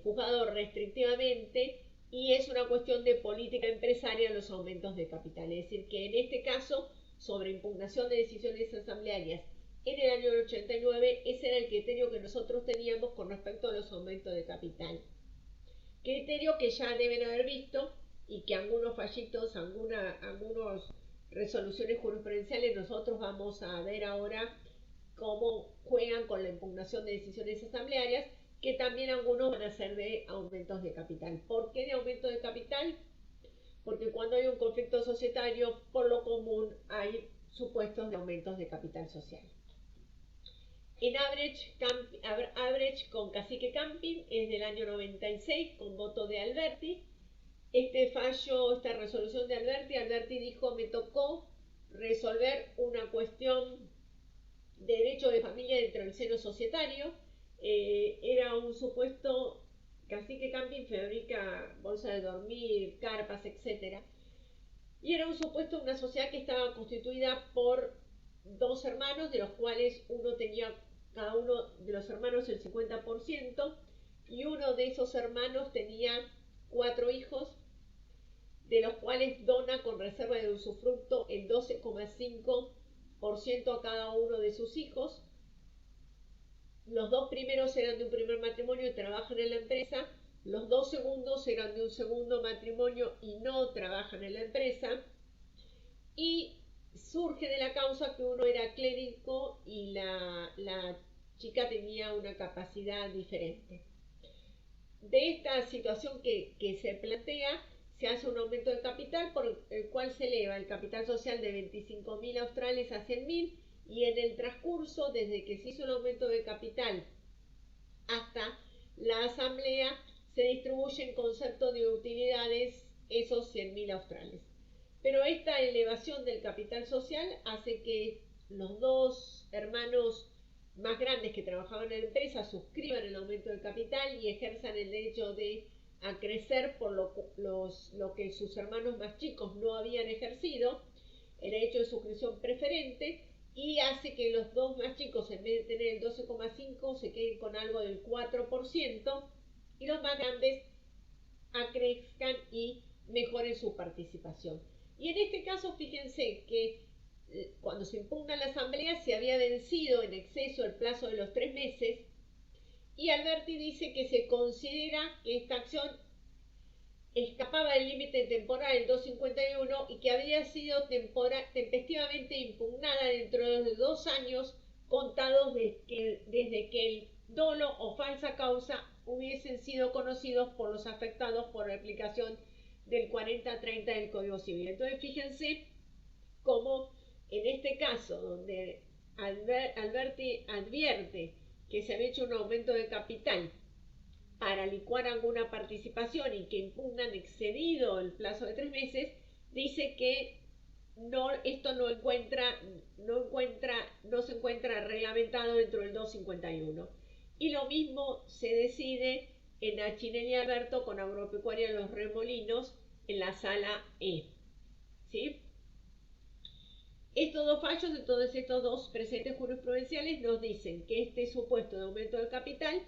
juzgado restrictivamente y es una cuestión de política empresaria los aumentos de capital. Es decir, que en este caso, sobre impugnación de decisiones asamblearias en el año 89, ese era el criterio que nosotros teníamos con respecto a los aumentos de capital. Criterio que ya deben haber visto y que algunos fallitos, algunas resoluciones jurisprudenciales nosotros vamos a ver ahora cómo juegan con la impugnación de decisiones asamblearias, que también algunos van a ser de aumentos de capital. ¿Por qué de aumento de capital? Porque cuando hay un conflicto societario, por lo común hay supuestos de aumentos de capital social. En Average con Cacique Camping es del año 96 con voto de Alberti. Este fallo, esta resolución de Alberti dijo: me tocó resolver una cuestión de derecho de familia dentro del seno societario. Era un supuesto, Cacique Camping fabrica bolsa de dormir, carpas, etc. Y era un supuesto una sociedad que estaba constituida por dos hermanos, de los cuales uno tenía, cada uno de los hermanos, el 50%, y uno de esos hermanos tenía 4 hijos, de los cuales dona con reserva de usufructo el 12,5% a cada uno de sus hijos. Los 2 primeros eran de un primer matrimonio y trabajan en la empresa. Los 2 segundos eran de un segundo matrimonio y no trabajan en la empresa. Y surge de la causa que uno era clérigo y la chica tenía una capacidad diferente. De esta situación que se plantea, se hace un aumento de capital por el cual se eleva el capital social de 25.000 australes a 100.000, y en el transcurso, desde que se hizo el aumento de capital hasta la asamblea, se distribuye en concepto de utilidades esos 100.000 australes. Pero esta elevación del capital social hace que los 2 hermanos más grandes que trabajaban en la empresa suscriban el aumento del capital y ejerzan el derecho de crecer por lo que sus hermanos más chicos no habían ejercido, el derecho de suscripción preferente, y hace que los 2 más chicos, en vez de tener el 12,5%, se queden con algo del 4%, y los más grandes acrezcan y mejoren su participación. Y en este caso, fíjense que cuando se impugna la asamblea se había vencido en exceso el plazo de los 3 meses, y Alberti dice que se considera que esta acción escapaba del límite temporal del 251 y que había sido tempestivamente impugnada dentro de 2 años contados desde que el dolo o falsa causa hubiesen sido conocidos por los afectados por la aplicación del 40-30 del Código Civil. Entonces, fíjense cómo en este caso, donde Alberti advierte que se había hecho un aumento de capital para licuar alguna participación y que impugnan excedido el plazo de 3 meses, dice que esto no se encuentra reglamentado dentro del 251. Y lo mismo se decide en Achinelli y Alberto con Agropecuaria de los Remolinos en la sala E. ¿Sí? Estos 2 fallos, entonces estos 2 presentes jurisprudenciales nos dicen que este supuesto de aumento de capital,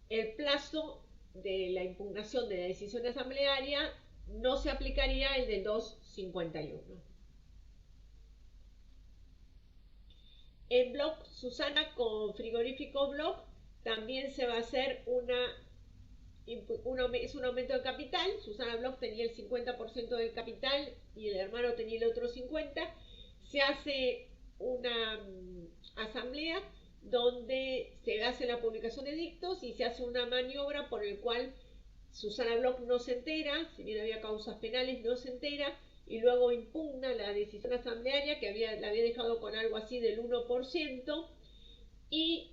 el plazo de la impugnación de la decisión asamblearia no se aplicaría el del 251. En Block Susana con frigorífico Block también se va a hacer es un aumento de capital. Susana Block tenía el 50% del capital y el hermano tenía el otro 50%. Se hace una asamblea donde se hace la publicación de edictos y se hace una maniobra por el cual Susana Block no se entera, si bien había causas penales, no se entera, y luego impugna la decisión asamblearia que la había dejado con algo así del 1%, y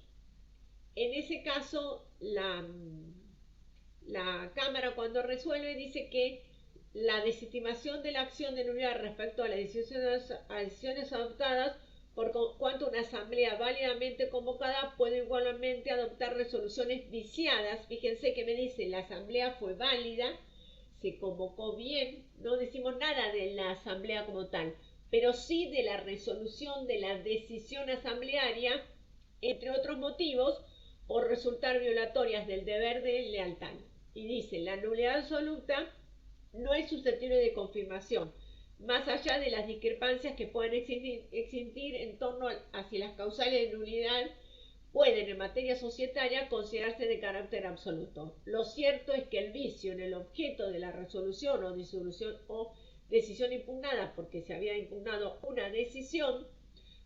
en ese caso la Cámara, cuando resuelve, dice que la desestimación de la acción de nulidad respecto a las decisiones adoptadas, por cuanto una asamblea válidamente convocada puede igualmente adoptar resoluciones viciadas. Fíjense que me dice, la asamblea fue válida, se convocó bien, no decimos nada de la asamblea como tal, pero sí de la resolución de la decisión asamblearia, entre otros motivos, por resultar violatorias del deber de lealtad. Y dice, la nulidad absoluta no es susceptible de confirmación, más allá de las discrepancias que pueden existir en torno a si las causales de nulidad pueden en materia societaria considerarse de carácter absoluto. Lo cierto es que el vicio en el objeto de la resolución o disolución o decisión impugnada, porque se había impugnado una decisión,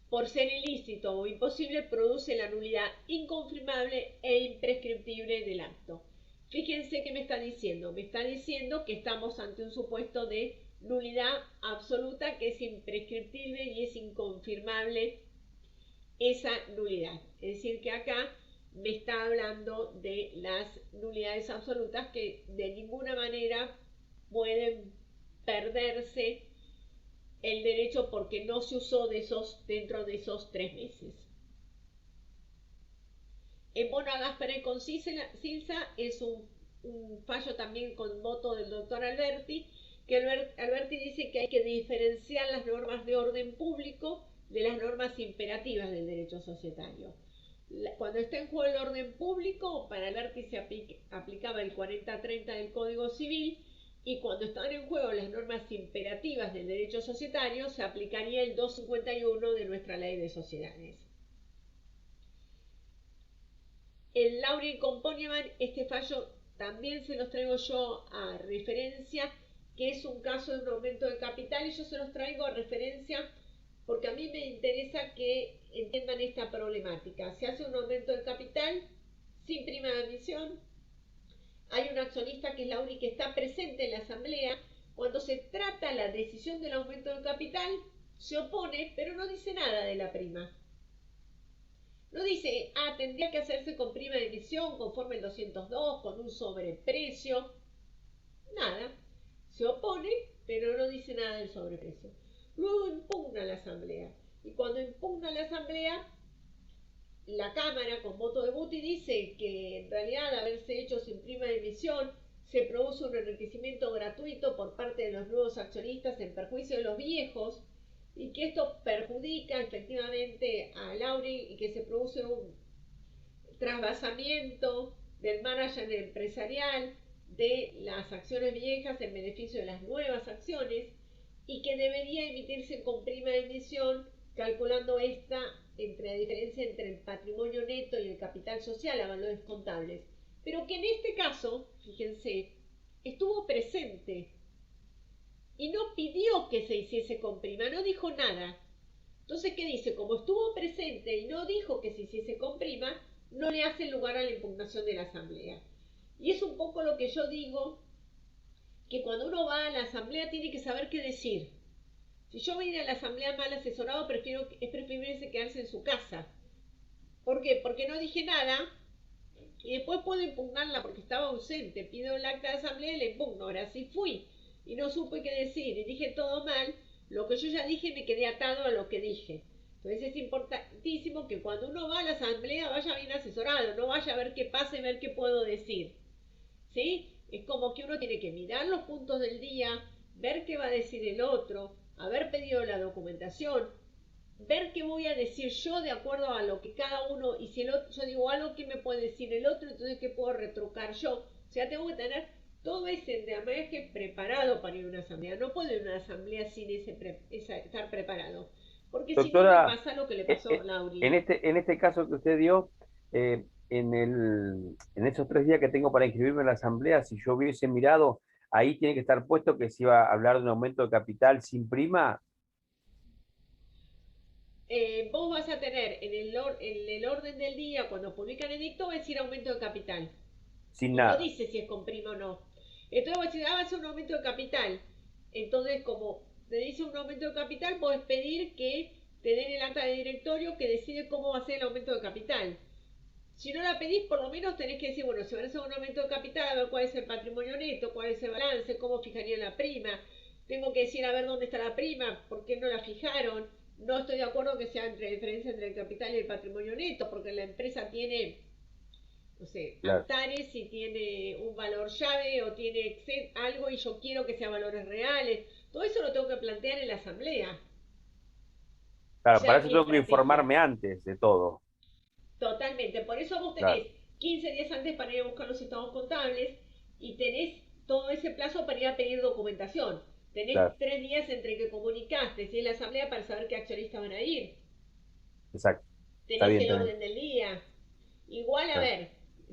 por ser ilícito o imposible, produce la nulidad inconfirmable e imprescriptible del acto. Fíjense qué me está diciendo. Me está diciendo que estamos ante un supuesto de nulidad absoluta, que es imprescriptible y es inconfirmable esa nulidad. Es decir, que acá me está hablando de las nulidades absolutas que de ninguna manera pueden perderse el derecho porque no se usó dentro de esos 3 meses. En bono a Gaspare con Silsa es un fallo también con voto del doctor Alberti, que Alberti dice que hay que diferenciar las normas de orden público de las normas imperativas del derecho societario. Cuando está en juego el orden público, para Alberti se aplicaba el 40-30 del Código Civil, y cuando están en juego las normas imperativas del derecho societario, se aplicaría el 251 de nuestra ley de sociedades. El Laurie con Ponieman, este fallo también se los traigo yo a referencia, que es un caso de un aumento de capital, y yo se los traigo a referencia porque a mí me interesa que entiendan esta problemática. Se hace un aumento de capital sin prima de admisión. Hay un accionista que es Laurie, que está presente en la asamblea. Cuando se trata la decisión del aumento del capital, se opone, pero no dice nada de la prima. No dice, tendría que hacerse con prima de emisión conforme el 202, con un sobreprecio. Nada. Se opone, pero no dice nada del sobreprecio. Luego impugna la asamblea. Y cuando impugna la asamblea, la Cámara, con voto de Buti, dice que en realidad, al haberse hecho sin prima de emisión, se produce un enriquecimiento gratuito por parte de los nuevos accionistas en perjuicio de los viejos, y que esto perjudica efectivamente a Laurie y que se produce un trasvasamiento del manager empresarial de las acciones viejas en beneficio de las nuevas acciones, y que debería emitirse con prima de emisión, calculando esta entre la diferencia entre el patrimonio neto y el capital social a valores contables, pero que en este caso, fíjense, estuvo presente y no pidió que se hiciese con prima, no dijo nada. Entonces, ¿qué dice? Como estuvo presente y no dijo que se hiciese con prima, no le hace lugar a la impugnación de la asamblea. Y es un poco lo que yo digo, que cuando uno va a la asamblea tiene que saber qué decir. Si yo voy a ir a la asamblea mal asesorado, es preferible quedarse en su casa. ¿Por qué? Porque no dije nada y después puedo impugnarla porque estaba ausente. Pido el acta de asamblea y la impugno. Ahora, si fui y no supe qué decir y dije todo mal, lo que yo ya dije me quedé atado a lo que dije. Entonces es importantísimo que cuando uno va a la asamblea vaya bien asesorado, no vaya a ver qué pasa y ver qué puedo decir. ¿Sí? Es como que uno tiene que mirar los puntos del día, ver qué va a decir el otro, haber pedido la documentación, ver qué voy a decir yo de acuerdo a lo que cada uno, y si el otro, yo digo algo que me puede decir el otro, entonces qué puedo retrucar yo. O sea, tengo que tener todo ese andamiaje preparado para ir a una asamblea. No puede ir a una asamblea sin estar preparado. Porque si no me Doctora, pasa lo que le pasó a Lauri. en este caso que usted dio, en esos 3 días que tengo para inscribirme en la asamblea, si yo hubiese mirado, ahí tiene que estar puesto que se iba a hablar de un aumento de capital sin prima. Vos vas a tener en el orden del día, cuando publican el edicto, va a decir aumento de capital. Sin Y nada. no dice si es con prima o no. Entonces vos decís, va a ser un aumento de capital. Entonces, como te dice un aumento de capital, podés pedir que te den el acta de directorio que decide cómo va a ser el aumento de capital. Si no la pedís, por lo menos tenés que decir, bueno, si van a hacer un aumento de capital, a ver cuál es el patrimonio neto, cuál es el balance, cómo fijaría la prima. Tengo que decir, a ver dónde está la prima, por qué no la fijaron. No estoy de acuerdo que sea diferencia entre el capital y el patrimonio neto, porque la empresa tiene, no sé, Claro. Antares y tiene un valor llave o tiene algo y yo quiero que sean valores reales. Todo eso lo tengo que plantear en la asamblea. Claro, Ya para es eso mi tengo que estrategia. informarme antes de todo. Totalmente, por eso vos Claro. tenés 15 días antes para ir a buscar los estados contables y tenés todo ese plazo para ir a pedir documentación. Tenés Claro. 3 días entre que comunicaste si es la asamblea para saber qué accionistas van a ir. Exacto. Está Tenés bien, el está orden del día. Igual, a Claro. ver,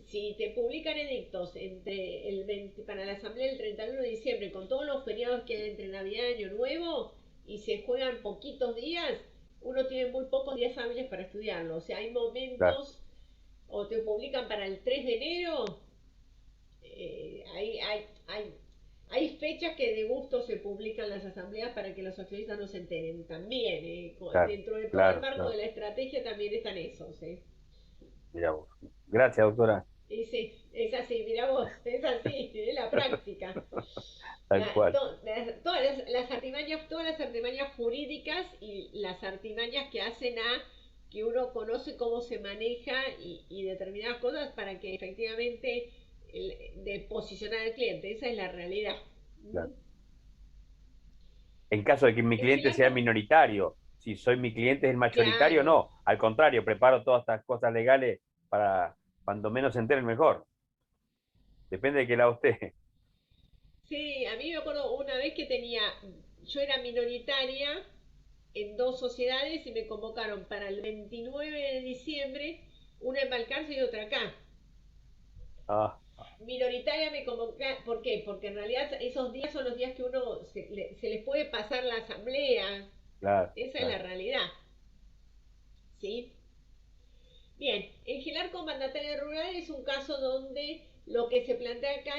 si te publican edictos entre el 20, para la asamblea el 31 de diciembre con todos los feriados que hay entre Navidad y Año Nuevo y se juegan poquitos días, uno tiene muy pocos días hábiles para estudiarlo. O sea, hay momentos, o te publican para el 3 de enero, hay fechas que de gusto se publican las asambleas para que los accionistas no se enteren. También, Claro, dentro de todo claro, el marco claro. de la estrategia también están esos. Mirá vos. Gracias, doctora. Y sí, es así, mira vos, es así, es la práctica. Tal cual. Todas las artimañas jurídicas y las artimañas que hacen a que uno conoce cómo se maneja y determinadas cosas para que efectivamente de posicionar al cliente, esa es la realidad. Claro. En caso de que mi cliente sea minoritario, si soy mi cliente es el mayoritario, Claro. no. Al contrario, preparo todas estas cosas legales para cuando menos se enteren mejor. Depende de qué lado esté. Sí, a mí me acuerdo una vez que yo era minoritaria en 2 sociedades y me convocaron para el 29 de diciembre, una en Balcarce y otra acá. Ah, Minoritaria me convocaron, ¿por qué? Porque en realidad esos días son los días que uno se les puede pasar la asamblea. claro. Esa claro. es la realidad. ¿Sí? Bien, el Gilarco mandatario rural es un caso donde lo que se plantea acá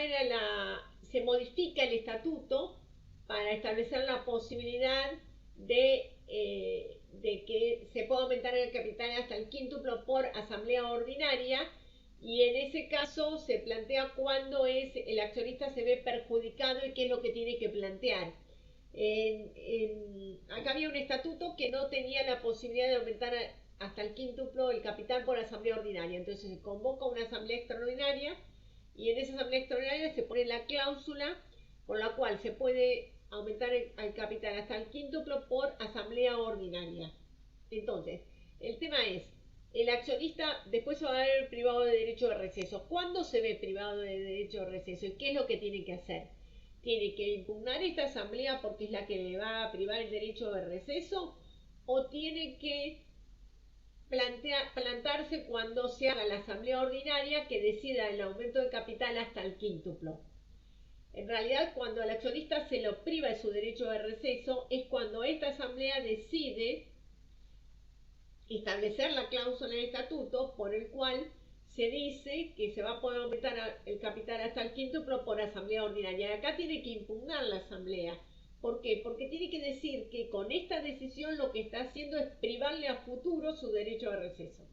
se modifica el estatuto para establecer la posibilidad de que se pueda aumentar el capital hasta el quíntuplo por asamblea ordinaria, y en ese caso se plantea cuándo el accionista se ve perjudicado y qué es lo que tiene que plantear. Acá había un estatuto que no tenía la posibilidad de aumentar hasta el quíntuplo el capital por asamblea ordinaria. Entonces se convoca una asamblea extraordinaria y en esa asamblea extraordinaria se pone la cláusula por la cual se puede aumentar el capital hasta el quíntuplo por asamblea ordinaria. Entonces, el tema es, el accionista después se va a ver privado de derecho de receso. ¿Cuándo se ve privado de derecho de receso? ¿Y qué es lo que tiene que hacer? ¿Tiene que impugnar esta asamblea porque es la que le va a privar el derecho de receso? ¿O tiene que plantarse cuando se haga la asamblea ordinaria que decida el aumento de capital hasta el quíntuplo? En realidad, cuando al accionista se lo priva de su derecho de receso es cuando esta asamblea decide establecer la cláusula del estatuto por el cual se dice que se va a poder aumentar el capital hasta el quíntuplo por asamblea ordinaria. Y acá tiene que impugnar la asamblea. ¿Por qué? Porque tiene que decir que con esta decisión lo que está haciendo es privarle a futuro su derecho de receso.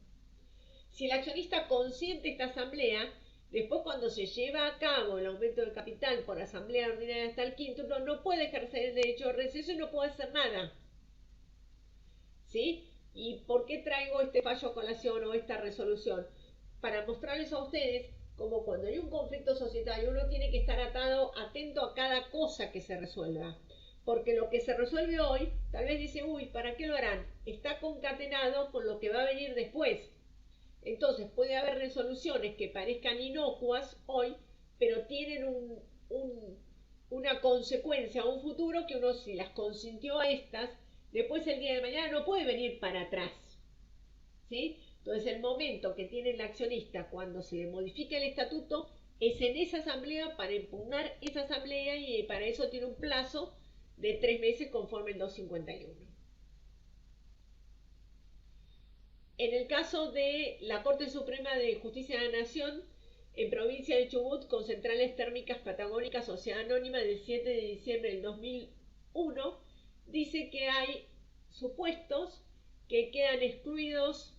Si el accionista consiente esta asamblea, después cuando se lleva a cabo el aumento del capital por asamblea ordinaria hasta el quíntuplo, no puede ejercer el derecho de receso y no puede hacer nada. ¿Sí? ¿Y por qué traigo este fallo a colación o esta resolución? Para mostrarles a ustedes como cuando hay un conflicto societario uno tiene que estar atento a cada cosa que se resuelva. Porque lo que se resuelve hoy, tal vez dice, uy, ¿para qué lo harán? Está concatenado con lo que va a venir después. Entonces puede haber resoluciones que parezcan inocuas hoy, pero tienen una consecuencia a un futuro que uno, si las consintió a estas, después el día de mañana no puede venir para atrás, ¿sí? Entonces el momento que tiene el accionista cuando se le modifica el estatuto es en esa asamblea para impugnar esa asamblea, y para eso tiene un plazo de 3 meses conforme el 251. En el caso de la Corte Suprema de Justicia de la Nación, en provincia de Chubut, con centrales térmicas patagónicas, Sociedad Anónima, del 7 de diciembre del 2001, dice que hay supuestos que quedan excluidos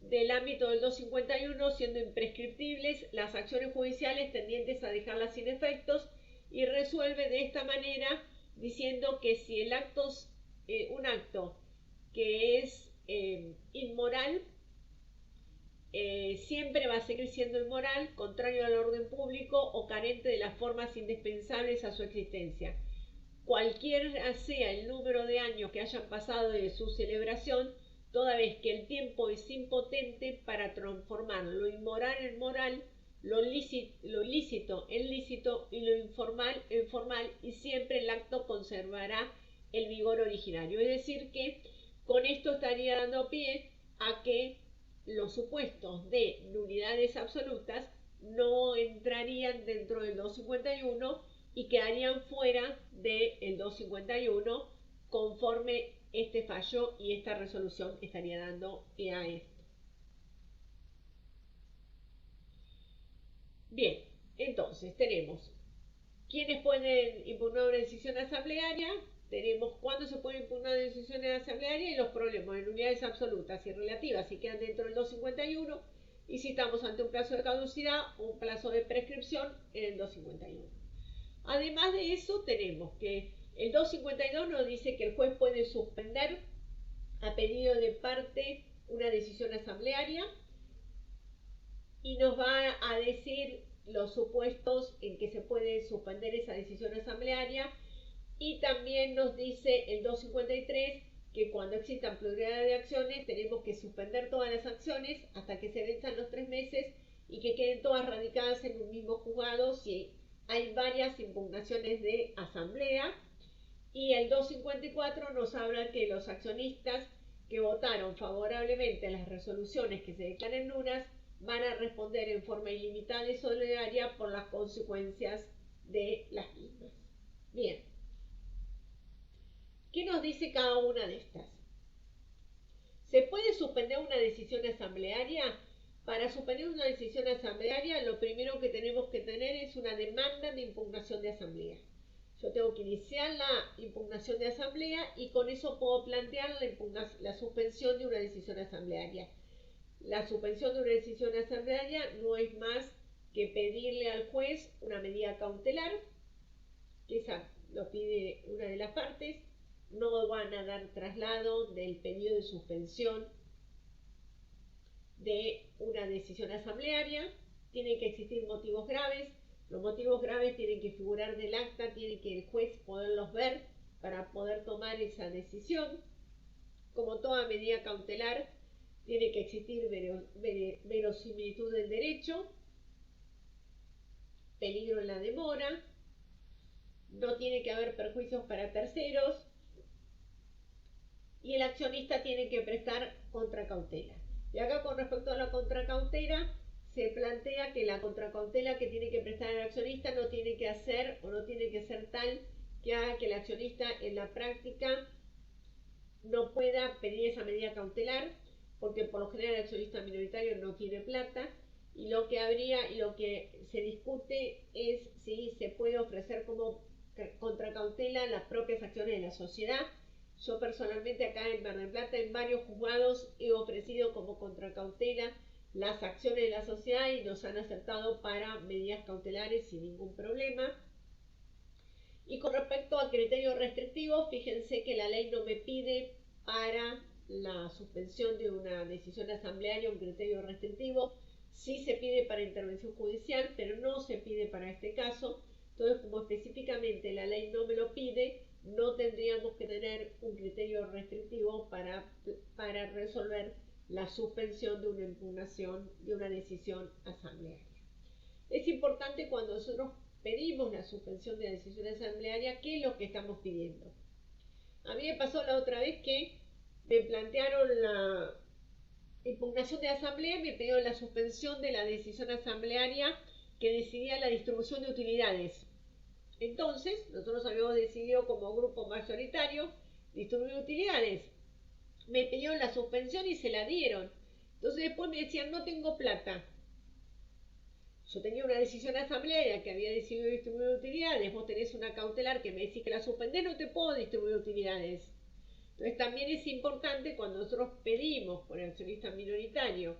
del ámbito del 251, siendo imprescriptibles las acciones judiciales tendientes a dejarlas sin efectos, y resuelve de esta manera diciendo que si el acto, un acto que es inmoral, siempre va a seguir siendo inmoral, contrario al orden público o carente de las formas indispensables a su existencia. Cualquiera sea el número de años que hayan pasado de su celebración, toda vez que el tiempo es impotente para transformar lo inmoral en moral, lo ilícito en lícito y lo informal en formal, y siempre el acto conservará el vigor originario. Es decir que con esto estaría dando pie a que los supuestos de nulidades absolutas no entrarían dentro del 251 y quedarían fuera del 251 conforme este fallo y esta resolución estaría dando pie a esto. Bien, entonces tenemos quiénes pueden impugnar una decisión asamblearia, tenemos cuándo se puede impugnar una decisión asamblearia y los problemas de nulidades absolutas y relativas si quedan dentro del 251, y si estamos ante un plazo de caducidad o un plazo de prescripción en el 251. Además de eso, tenemos que el 252 nos dice que el juez puede suspender a pedido de parte una decisión asamblearia, y nos va a decir los supuestos en que se puede suspender esa decisión asamblearia, y también nos dice el 253 que cuando existan pluralidad de acciones tenemos que suspender todas las acciones hasta que se venzan los 3 meses y que queden todas radicadas en un mismo juzgado si hay varias impugnaciones de asamblea. Y el 254 nos habla que los accionistas que votaron favorablemente a las resoluciones que se declaren nulas van a responder en forma ilimitada y solidaria por las consecuencias de las mismas. Bien, ¿qué nos dice cada una de estas? ¿Se puede suspender una decisión asamblearia? Para suspender una decisión asamblearia, lo primero que tenemos que tener es una demanda de impugnación de asamblea. Yo tengo que iniciar la impugnación de asamblea y con eso puedo plantear la suspensión de una decisión asamblearia. La suspensión de una decisión asamblearia no es más que pedirle al juez una medida cautelar, que esa lo pide una de las partes. No van a dar traslado del pedido de suspensión de una decisión asamblearia. Tienen que existir motivos graves. Los motivos graves tienen que figurar del acta, tiene que el juez poderlos ver para poder tomar esa decisión. Como toda medida cautelar, tiene que existir verosimilitud del derecho, peligro en la demora, no tiene que haber perjuicios para terceros, y el accionista tiene que prestar contracautela. Y acá, con respecto a la contracautela, se plantea que la contracautela que tiene que prestar el accionista no tiene que hacer o no tiene que ser tal que haga que el accionista en la práctica no pueda pedir esa medida cautelar, porque por lo general el accionista minoritario no tiene plata, y lo que se discute es si se puede ofrecer como contracautela las propias acciones de la sociedad. Yo personalmente acá en Mar del Plata, en varios juzgados, he ofrecido como contracautela las acciones de la sociedad y nos han aceptado para medidas cautelares sin ningún problema. Y con respecto a criterios restrictivos, fíjense que la ley no me pide para la suspensión de una decisión asamblearia un criterio restrictivo. Sí se pide para intervención judicial, pero no se pide para este caso. Entonces, como específicamente la ley no me lo pide, no tendríamos que tener un criterio restrictivo para resolver la suspensión de una impugnación de una decisión asamblearia. Es importante cuando nosotros pedimos la suspensión de la decisión asamblearia, ¿qué es lo que estamos pidiendo? A mí me pasó la otra vez que me plantearon la impugnación de la asamblea, me pidieron la suspensión de la decisión asamblearia que decidía la distribución de utilidades. Entonces, nosotros habíamos decidido como grupo mayoritario distribuir utilidades. Me pidieron la suspensión y se la dieron. Entonces después me decían, no tengo plata. Yo tenía una decisión asamblearia que había decidido distribuir utilidades, vos tenés una cautelar que me decís que la suspendés, no te puedo distribuir utilidades. Entonces también es importante cuando nosotros pedimos por el accionista minoritario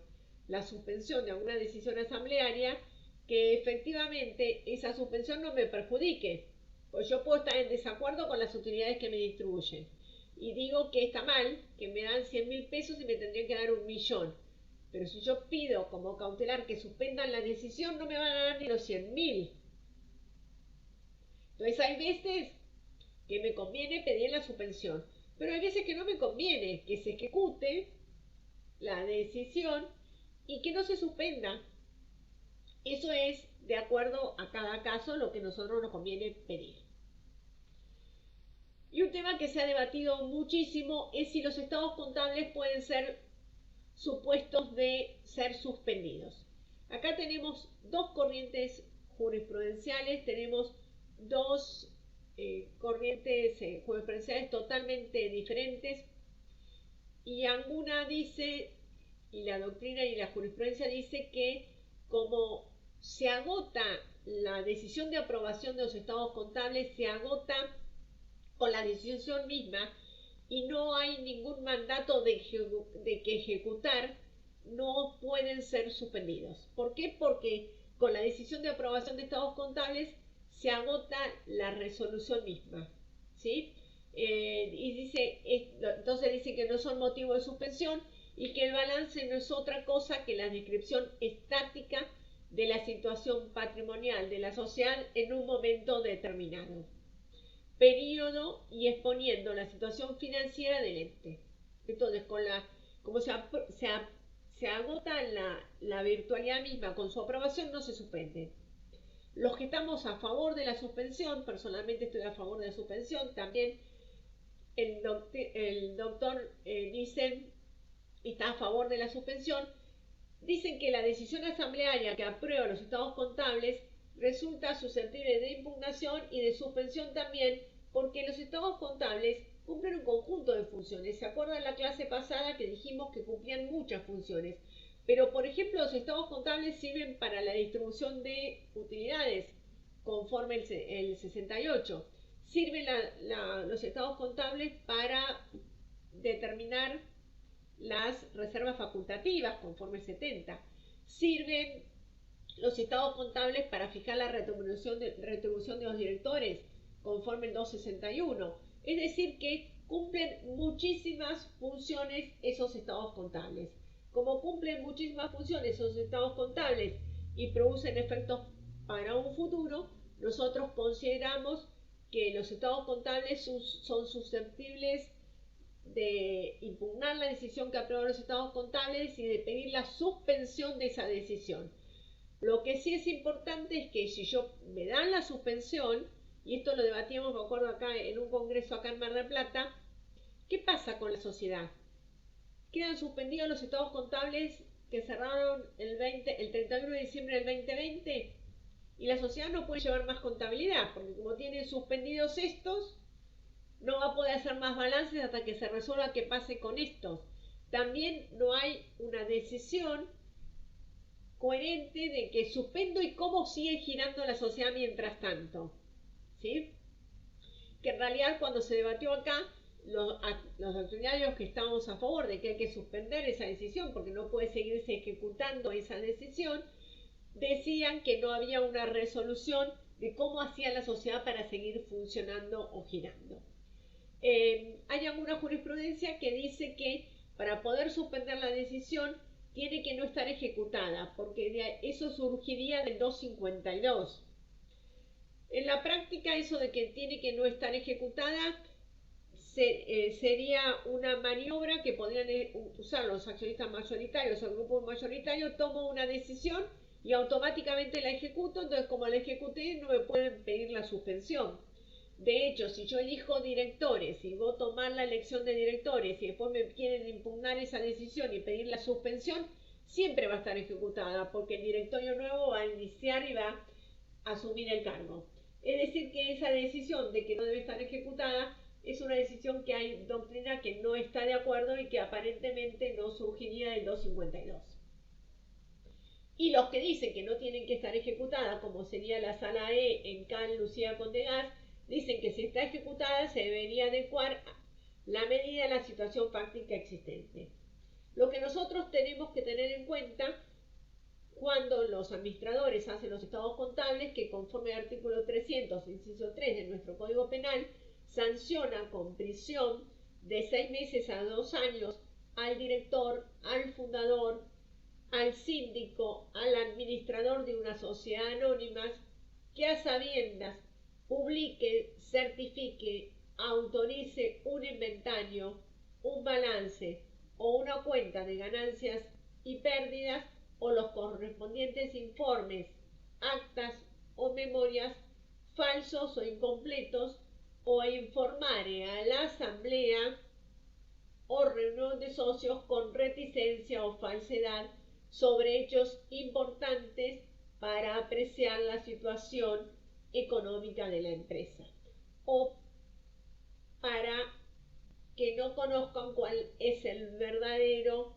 la suspensión de alguna decisión asamblearia, que efectivamente esa suspensión no me perjudique, pues yo puedo estar en desacuerdo con las utilidades que me distribuyen. Y digo que está mal, que me dan 100.000 pesos y me tendrían que dar 1.000.000. Pero si yo pido como cautelar que suspendan la decisión, no me van a dar ni los 100.000. Entonces hay veces que me conviene pedir la suspensión, pero hay veces que no me conviene que se ejecute la decisión y que no se suspenda. Eso es de acuerdo a cada caso lo que nosotros nos conviene pedir. Y un tema que se ha debatido muchísimo es si los estados contables pueden ser supuestos de ser suspendidos. Acá tenemos dos corrientes jurisprudenciales, tenemos dos corrientes jurisprudenciales totalmente diferentes, y alguna dice, y la doctrina y la jurisprudencia dice que como se agota la decisión de aprobación de los estados contables, se agota con la decisión misma y no hay ningún mandato de que ejecutar, no pueden ser suspendidos. ¿Por qué? Porque con la decisión de aprobación de estados contables se agota la resolución misma, ¿sí? Y dice, entonces dice que no son motivo de suspensión y que el balance no es otra cosa que la descripción estática de la situación patrimonial de la sociedad en un momento determinado, periodo, y exponiendo la situación financiera del ente. Entonces, como se agota la virtualidad misma con su aprobación, no se suspende. Los que estamos a favor de la suspensión, personalmente estoy a favor de la suspensión, también el doctor Nissen está a favor de la suspensión, dicen que la decisión asamblearia que aprueba los estados contables resulta susceptible de impugnación y de suspensión también, porque los estados contables cumplen un conjunto de funciones. ¿Se acuerdan la clase pasada que dijimos que cumplían muchas funciones? Pero, por ejemplo, los estados contables sirven para la distribución de utilidades, conforme el 68. Sirven los estados contables para determinar las reservas facultativas, conforme el 70. Sirven los estados contables para fijar la retribución de los directores, conforme el 261. Es decir, que cumplen muchísimas funciones esos estados contables. Como cumplen muchísimas funciones esos estados contables y producen efectos para un futuro, nosotros consideramos que los estados contables son susceptibles de impugnar la decisión que aprueban los estados contables y de pedir la suspensión de esa decisión. Lo que sí es importante es que si me dan la suspensión, y esto lo debatíamos, me acuerdo, acá en un congreso acá en Mar del Plata, ¿qué pasa con la sociedad? Quedan suspendidos los estados contables que cerraron el 31 de diciembre del 2020 y la sociedad no puede llevar más contabilidad, porque como tienen suspendidos estos, no va a poder hacer más balances hasta que se resuelva qué pase con estos. También no hay una decisión coherente de que suspendo y cómo sigue girando la sociedad mientras tanto, ¿sí? Que en realidad cuando se debatió acá, los doctrinarios que estábamos a favor de que hay que suspender esa decisión porque no puede seguirse ejecutando esa decisión, decían que no había una resolución de cómo hacía la sociedad para seguir funcionando o girando. Hay alguna jurisprudencia que dice que para poder suspender la decisión tiene que no estar ejecutada, porque eso surgiría del 252. En la práctica, eso de que tiene que no estar ejecutada sería una maniobra que podrían usar los accionistas mayoritarios o el grupo mayoritario. Toma una decisión y automáticamente la ejecuto, entonces como la ejecuté no me pueden pedir la suspensión. De hecho, si yo elijo directores y voto mal la elección de directores y después me quieren impugnar esa decisión y pedir la suspensión, siempre va a estar ejecutada porque el directorio nuevo va a iniciar y va a asumir el cargo. Es decir, que esa decisión de que no debe estar ejecutada es una decisión que hay doctrina que no está de acuerdo y que aparentemente no surgiría del 252. Y los que dicen que no tienen que estar ejecutada, como sería la sala E en Can Lucía Condegas, dicen que si está ejecutada se debería adecuar la medida a la situación fáctica existente. Lo que nosotros tenemos que tener en cuenta cuando los administradores hacen los estados contables, que conforme al artículo 300, inciso 3 de nuestro Código Penal, sanciona con prisión de 6 meses a 2 años al director, al fundador, al síndico, al administrador de una sociedad anónima que a sabiendas publique, certifique, autorice un inventario, un balance o una cuenta de ganancias y pérdidas o los correspondientes informes, actas o memorias falsos o incompletos, o informare a la asamblea o reunión de socios con reticencia o falsedad sobre hechos importantes para apreciar la situación económica de la empresa o para que no conozcan cuál es el verdadero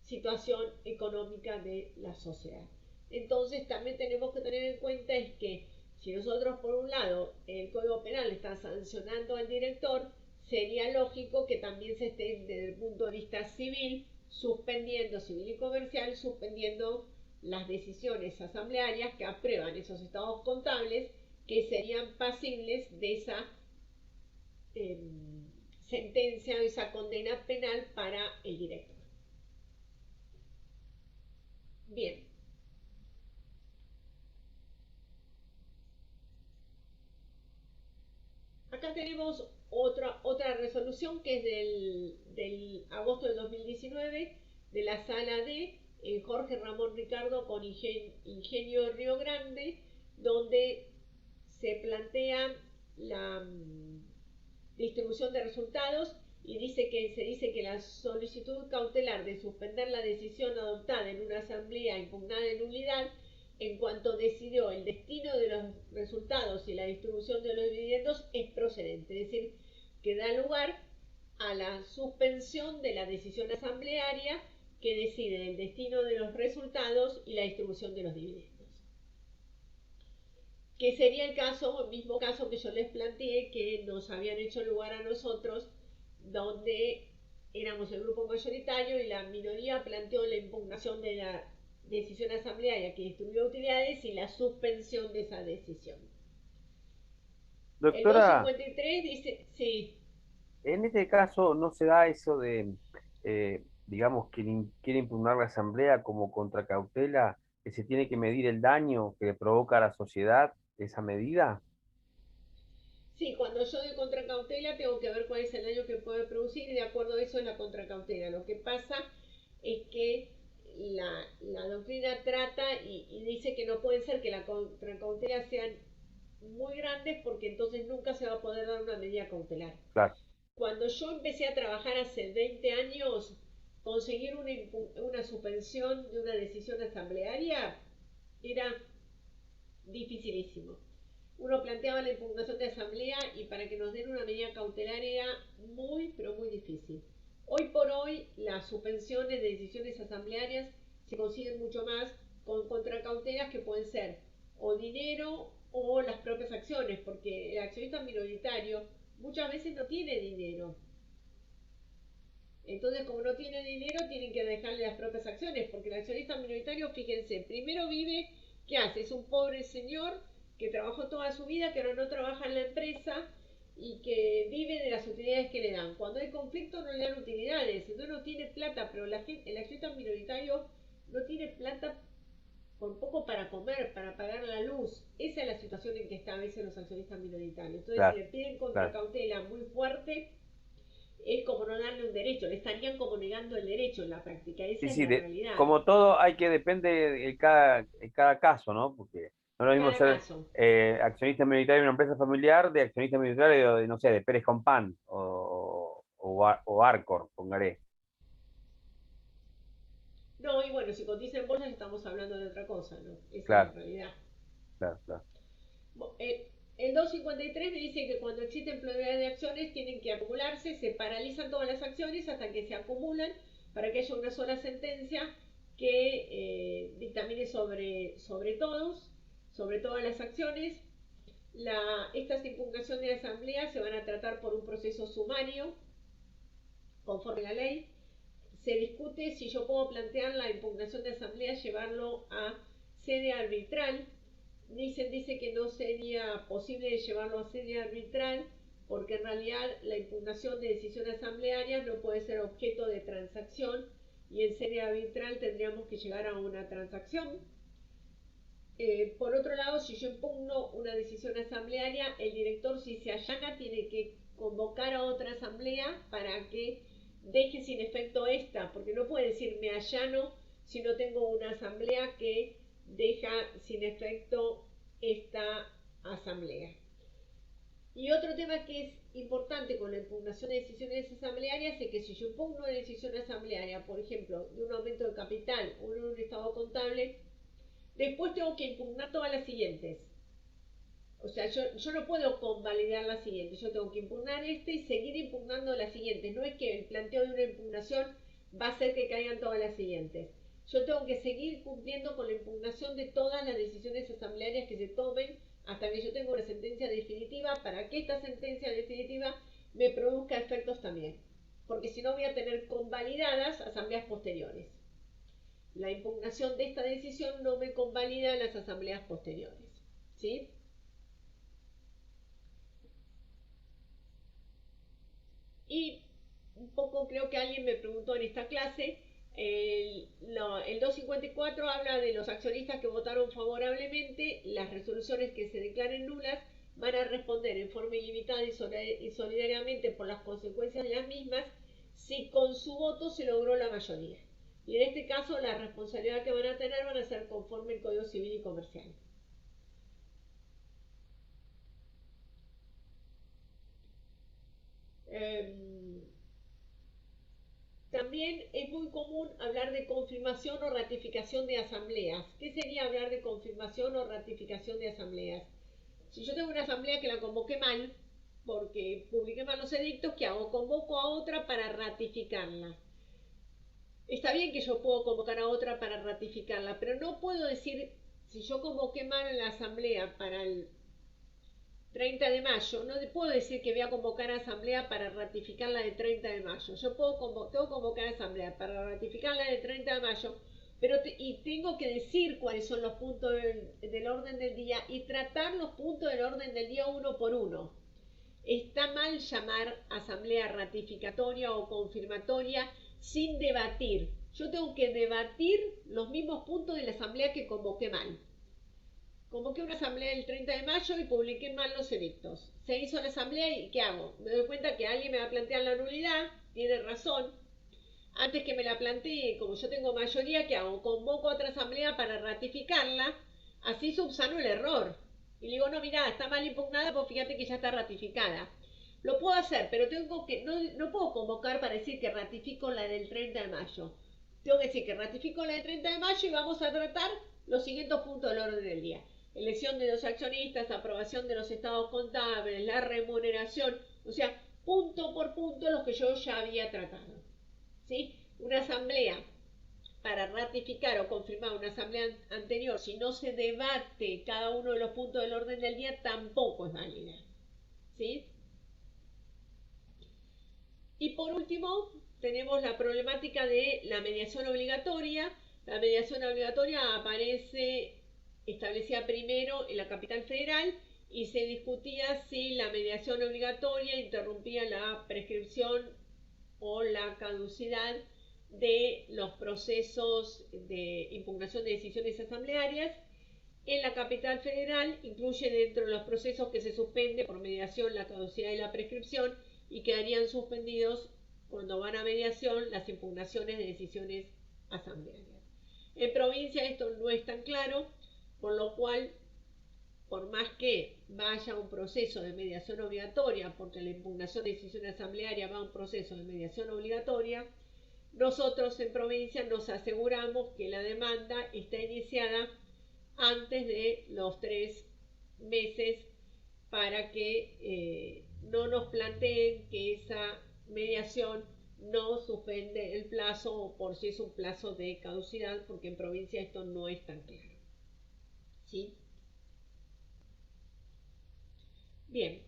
situación económica de la sociedad. Entonces también tenemos que tener en cuenta es que si nosotros por un lado el Código Penal está sancionando al director, sería lógico que también se esté desde el punto de vista civil suspendiendo, civil y comercial, suspendiendo las decisiones asamblearias que aprueban esos estados contables que serían pasibles de esa sentencia, de esa condena penal para el director. Bien. Acá tenemos otra resolución que es del agosto del 2019 de la Sala D, Jorge Ramón Ricardo con Ingenio Río Grande, donde se plantea la distribución de resultados y se dice que la solicitud cautelar de suspender la decisión adoptada en una asamblea impugnada en nulidad en cuanto decidió el destino de los resultados y la distribución de los dividendos es procedente, es decir, que da lugar a la suspensión de la decisión asamblearia que decide el destino de los resultados y la distribución de los dividendos. Que sería el mismo caso que yo les planteé, que nos habían hecho lugar a nosotros, donde éramos el grupo mayoritario y la minoría planteó la impugnación de la decisión asamblearia que distribuyó utilidades y la suspensión de esa decisión. Doctora, el 253 dice, sí. En este caso no se da eso de, digamos, quien quiere impugnar la asamblea como contracautela, que se tiene que medir el daño que le provoca a la sociedad esa medida. Sí, cuando yo doy contracautela tengo que ver cuál es el daño que puede producir y de acuerdo a eso es la contracautela. Lo que pasa es que la doctrina trata y dice que no puede ser que la contracautela sean muy grandes porque entonces nunca se va a poder dar una medida cautelar. Claro. Cuando yo empecé a trabajar hace 20 años, conseguir una suspensión de una decisión asamblearia era dificilísimo. Uno planteaba la impugnación de asamblea y para que nos den una medida cautelar era muy, pero muy difícil. Hoy por hoy las suspensiones de decisiones asamblearias se consiguen mucho más con contracautelas que pueden ser o dinero o las propias acciones, porque el accionista minoritario muchas veces no tiene dinero. Entonces, como no tiene dinero, tienen que dejarle las propias acciones, porque el accionista minoritario, fíjense, primero vive, ¿qué hace? Es un pobre señor que trabajó toda su vida, que no trabaja en la empresa y que vive de las utilidades que le dan. Cuando hay conflicto no le dan utilidades, entonces no tiene plata, pero el accionista minoritario no tiene plata por poco para comer, para pagar la luz. Esa es la situación en que están a veces los accionistas minoritarios. Entonces, claro, si le piden contracautela muy fuerte, es como no darle un derecho, le estarían como negando el derecho en la práctica, esa es Sí, la realidad. como todo, depende en cada caso, ¿no? Porque no es lo mismo Cada ser caso. accionista minoritario de una empresa familiar de accionista minoritario de, no sé, de Pérez Compán o Arcor, pongaré. No, y bueno, si cotiza en bolsa estamos hablando de otra cosa, ¿no? Esa es la Claro, realidad. claro. El 253 me dice que cuando existen pluralidad de acciones tienen que acumularse, se paralizan todas las acciones hasta que se acumulan para que haya una sola sentencia que dictamine sobre todas las acciones. Estas impugnaciones de asamblea se van a tratar por un proceso sumario conforme a la ley. Se discute si yo puedo plantear la impugnación de asamblea, llevarlo a sede arbitral. Dice que no sería posible llevarlo a sede arbitral porque en realidad la impugnación de decisiones asamblearias no puede ser objeto de transacción y en sede arbitral tendríamos que llegar a una transacción. Por otro lado, si yo impugno una decisión asamblearia, el director, si se allana, tiene que convocar a otra asamblea para que deje sin efecto esta, porque no puede decir me allano si no tengo una asamblea que deja sin efecto esta asamblea. Y otro tema que es importante con la impugnación de decisiones asamblearias es que si yo impugno una decisión asamblearia, por ejemplo, de un aumento de capital o de un estado contable, después tengo que impugnar todas las siguientes. O sea, yo no puedo convalidar las siguientes, yo tengo que impugnar y seguir impugnando las siguientes. No es que el planteo de una impugnación va a hacer que caigan todas las siguientes. Yo tengo que seguir cumpliendo con la impugnación de todas las decisiones asamblearias que se tomen hasta que yo tenga una sentencia definitiva para que esta sentencia definitiva me produzca efectos también. Porque si no voy a tener convalidadas asambleas posteriores. La impugnación de esta decisión no me convalida en las asambleas posteriores. ¿Sí? Y un poco creo que alguien me preguntó en esta clase, el 254 habla de los accionistas que votaron favorablemente, las resoluciones que se declaren nulas van a responder en forma ilimitada y solidariamente por las consecuencias de las mismas si con su voto se logró la mayoría. Y en este caso la responsabilidad que van a tener van a ser conforme el Código Civil y Comercial. También es muy común hablar de confirmación o ratificación de asambleas. ¿Qué sería hablar de confirmación o ratificación de asambleas? Si yo tengo una asamblea que la convoqué mal, porque publiqué mal los edictos, ¿qué hago? Convoco a otra para ratificarla. Está bien que yo puedo convocar a otra para ratificarla, pero no puedo decir, si yo convoqué mal en la asamblea para el 30 de mayo, no puedo decir que voy a convocar a asamblea para ratificar la de 30 de mayo. Yo tengo que convocar a asamblea para ratificar la de 30 de mayo, pero tengo que decir cuáles son los puntos del orden del día y tratar los puntos del orden del día uno por uno. Está mal llamar asamblea ratificatoria o confirmatoria sin debatir. Yo tengo que debatir los mismos puntos de la asamblea que convoqué mal. Convoqué una asamblea el 30 de mayo y publiqué mal los edictos. Se hizo la asamblea y ¿qué hago? Me doy cuenta que alguien me va a plantear la nulidad, tiene razón. Antes que me la plantee, como yo tengo mayoría, ¿qué hago? Convoco a otra asamblea para ratificarla, así subsano el error. Y le digo, no, mirá, está mal impugnada, pues fíjate que ya está ratificada. Lo puedo hacer, pero no puedo convocar para decir que ratifico la del 30 de mayo. Tengo que decir que ratifico la del 30 de mayo y vamos a tratar los siguientes puntos del orden del día. Elección de los accionistas, aprobación de los estados contables, la remuneración, o sea, punto por punto los que yo ya había tratado. ¿Sí? Una asamblea para ratificar o confirmar una asamblea anterior, si no se debate cada uno de los puntos del orden del día, tampoco es válida. ¿Sí? Y por último, tenemos la problemática de la mediación obligatoria. La mediación obligatoria aparece establecida primero en la capital federal y se discutía si la mediación obligatoria interrumpía la prescripción o la caducidad de los procesos de impugnación de decisiones asamblearias. En la capital federal incluye dentro de los procesos que se suspende por mediación la caducidad y la prescripción y quedarían suspendidos cuando van a mediación las impugnaciones de decisiones asamblearias. En provincia esto no es tan claro, por lo cual, por más que vaya un proceso de mediación obligatoria, porque la impugnación de decisión asamblearia va a un proceso de mediación obligatoria, nosotros en provincia nos aseguramos que la demanda está iniciada antes de los 3 meses para que no nos planteen que esa mediación no suspende el plazo o por si es un plazo de caducidad, porque en provincia esto no es tan claro. ¿Sí? Bien,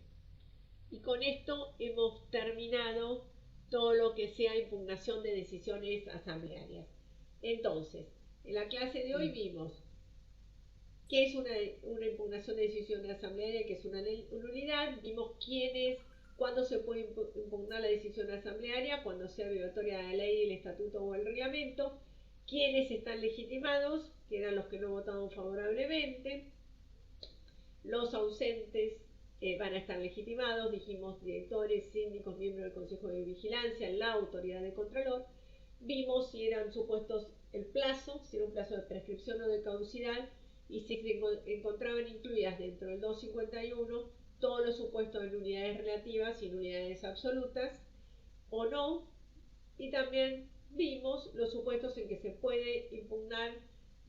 y con esto hemos terminado todo lo que sea impugnación de decisiones asamblearias. Entonces, en la clase de hoy vimos qué es una impugnación de decisión asamblearia, que es una nulidad. Vimos cuándo se puede impugnar la decisión asamblearia, cuando sea violatoria de la ley, el estatuto o el reglamento. Quiénes están legitimados, que eran los que no votaron favorablemente. Los ausentes van a estar legitimados, dijimos directores, síndicos, miembros del Consejo de Vigilancia, la autoridad de Contralor. Vimos si eran supuestos el plazo, si era un plazo de prescripción o de caducidad, y si se encontraban incluidas dentro del 251 todos los supuestos de nulidades relativas y nulidades absolutas o no. Y también vimos los supuestos en que se puede impugnar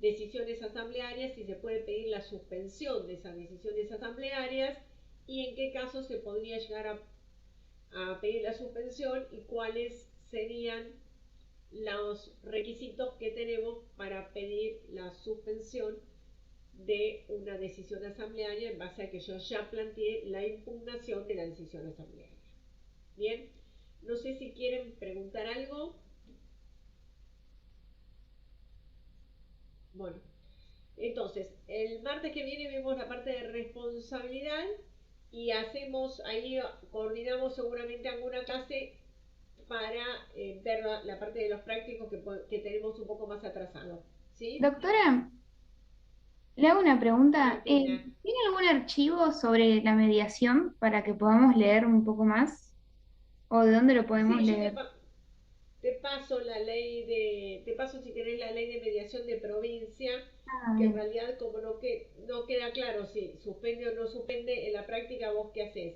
decisiones asamblearias y se puede pedir la suspensión de esas decisiones asamblearias y en qué casos se podría llegar a pedir la suspensión y cuáles serían los requisitos que tenemos para pedir la suspensión de una decisión asamblearia en base a que yo ya planteé la impugnación de la decisión asamblearia. Bien, no sé si quieren preguntar algo. Bueno, entonces, el martes que viene vemos la parte de responsabilidad y coordinamos seguramente alguna clase para ver la parte de los prácticos que tenemos un poco más atrasado. ¿Sí? Doctora, le hago una pregunta. Martina. ¿Tiene algún archivo sobre la mediación para que podamos leer un poco más? ¿O de dónde lo podemos Sí, leer? te paso te paso si querés la ley de mediación de provincia, que en Bien. realidad como no queda claro si suspende o no suspende, en la práctica vos qué haces.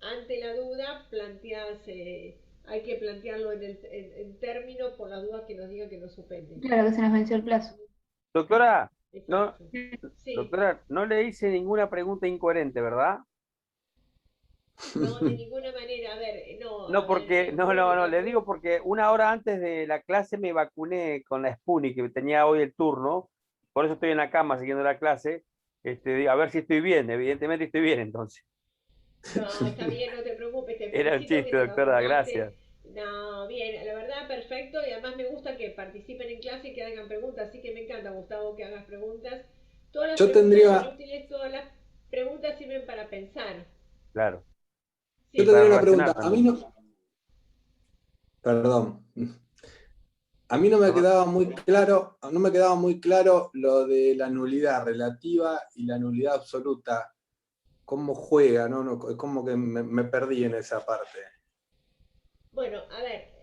Ante la duda hay que plantearlo en términos por las dudas que nos digan que no suspende. Claro que se nos venció el plazo. Doctora, Sí. doctora, no le hice ninguna pregunta incoherente, ¿verdad? No, de ninguna manera, a ver, no. No, porque, le digo porque una hora antes de la clase me vacuné con la Sputnik, que tenía hoy el turno, por eso estoy en la cama siguiendo la clase, a ver si estoy bien, evidentemente estoy bien entonces. No, está bien, no te preocupes. Era un chiste, doctora, gracias. No, bien, la verdad, perfecto, y además me gusta que participen en clase y que hagan preguntas, así que me encanta, Gustavo, que hagas preguntas. Todas las preguntas son útiles, todas las preguntas sirven para pensar. Claro. Sí. Yo tendría una pregunta. A mí no. Perdón. A mí no me quedaba muy claro lo de la nulidad relativa y la nulidad absoluta. ¿Cómo juega? No, es como que me perdí en esa parte. Bueno, a ver,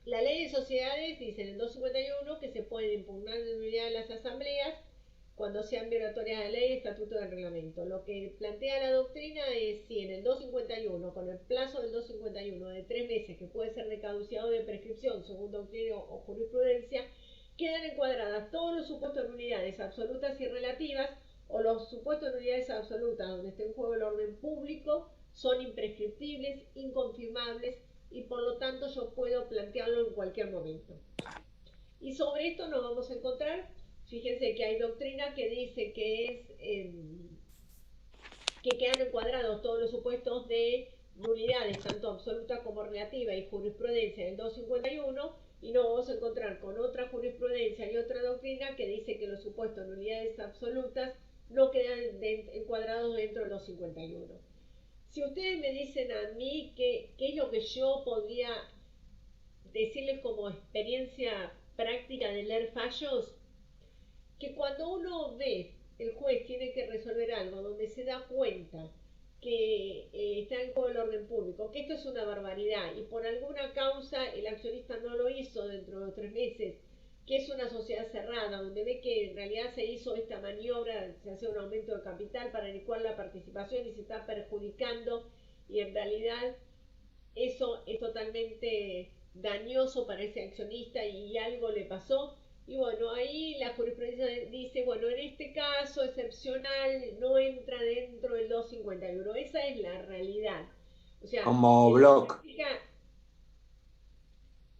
la ley de sociedades dice en el 251 que se puede impugnar la nulidad de las asambleas cuando sean violatorias de la ley, estatuto del reglamento. Lo que plantea la doctrina es si en el 251, con el plazo del 251 de 3 meses, que puede ser de caducidad o de prescripción, según doctrina o jurisprudencia, quedan encuadradas todos los supuestos de nulidades absolutas y relativas, o los supuestos de nulidades absolutas donde esté en juego el orden público, son imprescriptibles, inconfirmables, y por lo tanto yo puedo plantearlo en cualquier momento. Y sobre esto nos vamos a encontrar. Fíjense que hay doctrina que dice que que quedan encuadrados todos los supuestos de nulidades, tanto absoluta como relativa, y jurisprudencia del 251, y nos vamos a encontrar con otra jurisprudencia y otra doctrina que dice que los supuestos de nulidades absolutas no quedan encuadrados dentro del 251. Si ustedes me dicen a mí qué es lo que yo podría decirles como experiencia práctica de leer fallos, que cuando uno ve, el juez tiene que resolver algo donde se da cuenta que está en juego el orden público, que esto es una barbaridad, y por alguna causa el accionista no lo hizo dentro de 3 meses, que es una sociedad cerrada, donde ve que en realidad se hizo esta maniobra, se hace un aumento de capital para licuar la participación y se está perjudicando, y en realidad eso es totalmente dañoso para ese accionista y algo le pasó. Y bueno, ahí la jurisprudencia dice, bueno, en este caso excepcional no entra dentro del 251. Esa es la realidad. O sea, como block.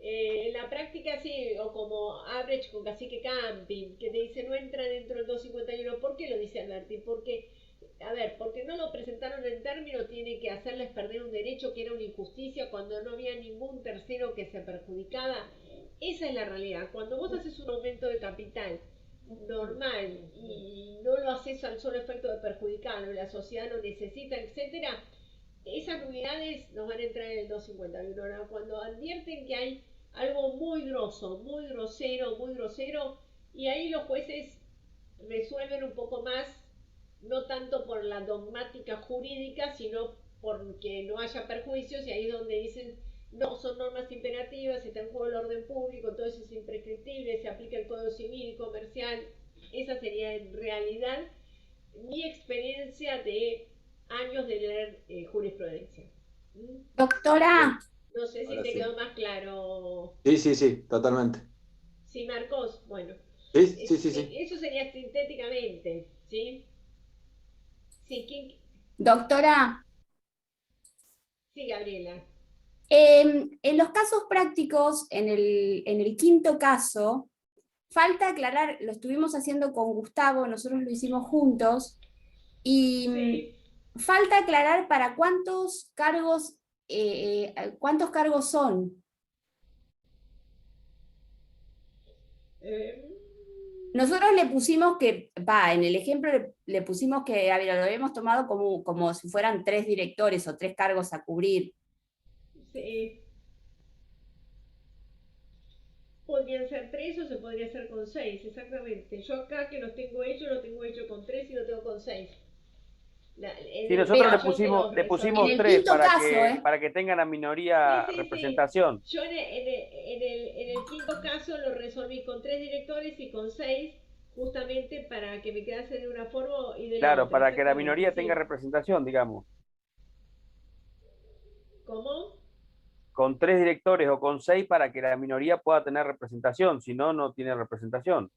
En la práctica sí, o como average con cacique camping, que te dice no entra dentro del 251. ¿Por qué lo dice Alberti? Porque, a ver, porque no lo presentaron en término, tiene que hacerles perder un derecho que era una injusticia cuando no había ningún tercero que se perjudicaba. Esa es la realidad. Cuando vos haces un aumento de capital normal y no lo haces al solo efecto de perjudicarlo, la sociedad lo necesita, etcétera, esas unidades nos van a entrar en el 251. Ahora, cuando advierten que hay algo muy grosso, muy grosero, y ahí los jueces resuelven un poco más, no tanto por la dogmática jurídica, sino porque no haya perjuicios, y ahí es donde dicen, no, son normas imperativas, está en juego el orden público, todo eso es imprescriptible, se aplica el Código Civil y Comercial. Esa sería en realidad mi experiencia de años de leer jurisprudencia. Doctora. No sé si te quedó más claro. Sí, totalmente. Sí, Marcos, bueno. Sí. Eso sería sintéticamente, ¿sí? Sí, ¿quién? Doctora. Sí, Gabriela. En los casos prácticos, en el quinto caso, falta aclarar, lo estuvimos haciendo con Gustavo, nosotros lo hicimos juntos, y sí. Falta aclarar para cuántos cargos son. Nosotros le pusimos que, en el ejemplo le pusimos que, a ver, lo habíamos tomado como si fueran 3 directores o 3 cargos a cubrir. Sí. Podrían ser 3 o se podría hacer con 6, exactamente. Yo acá que lo tengo hecho con 3 y lo tengo con 6. Sí, nosotros le pusimos 3 para que tengan la minoría representación. Sí. Yo en el quinto caso lo resolví con 3 directores y con 6, justamente para que me quedase de una forma y de la claro, otra. Para que la minoría tenga representación, digamos. ¿Cómo? Con 3 directores o con 6 para que la minoría pueda tener representación, si no, no tiene representación.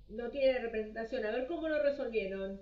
No tiene representación. A ver cómo lo resolvieron.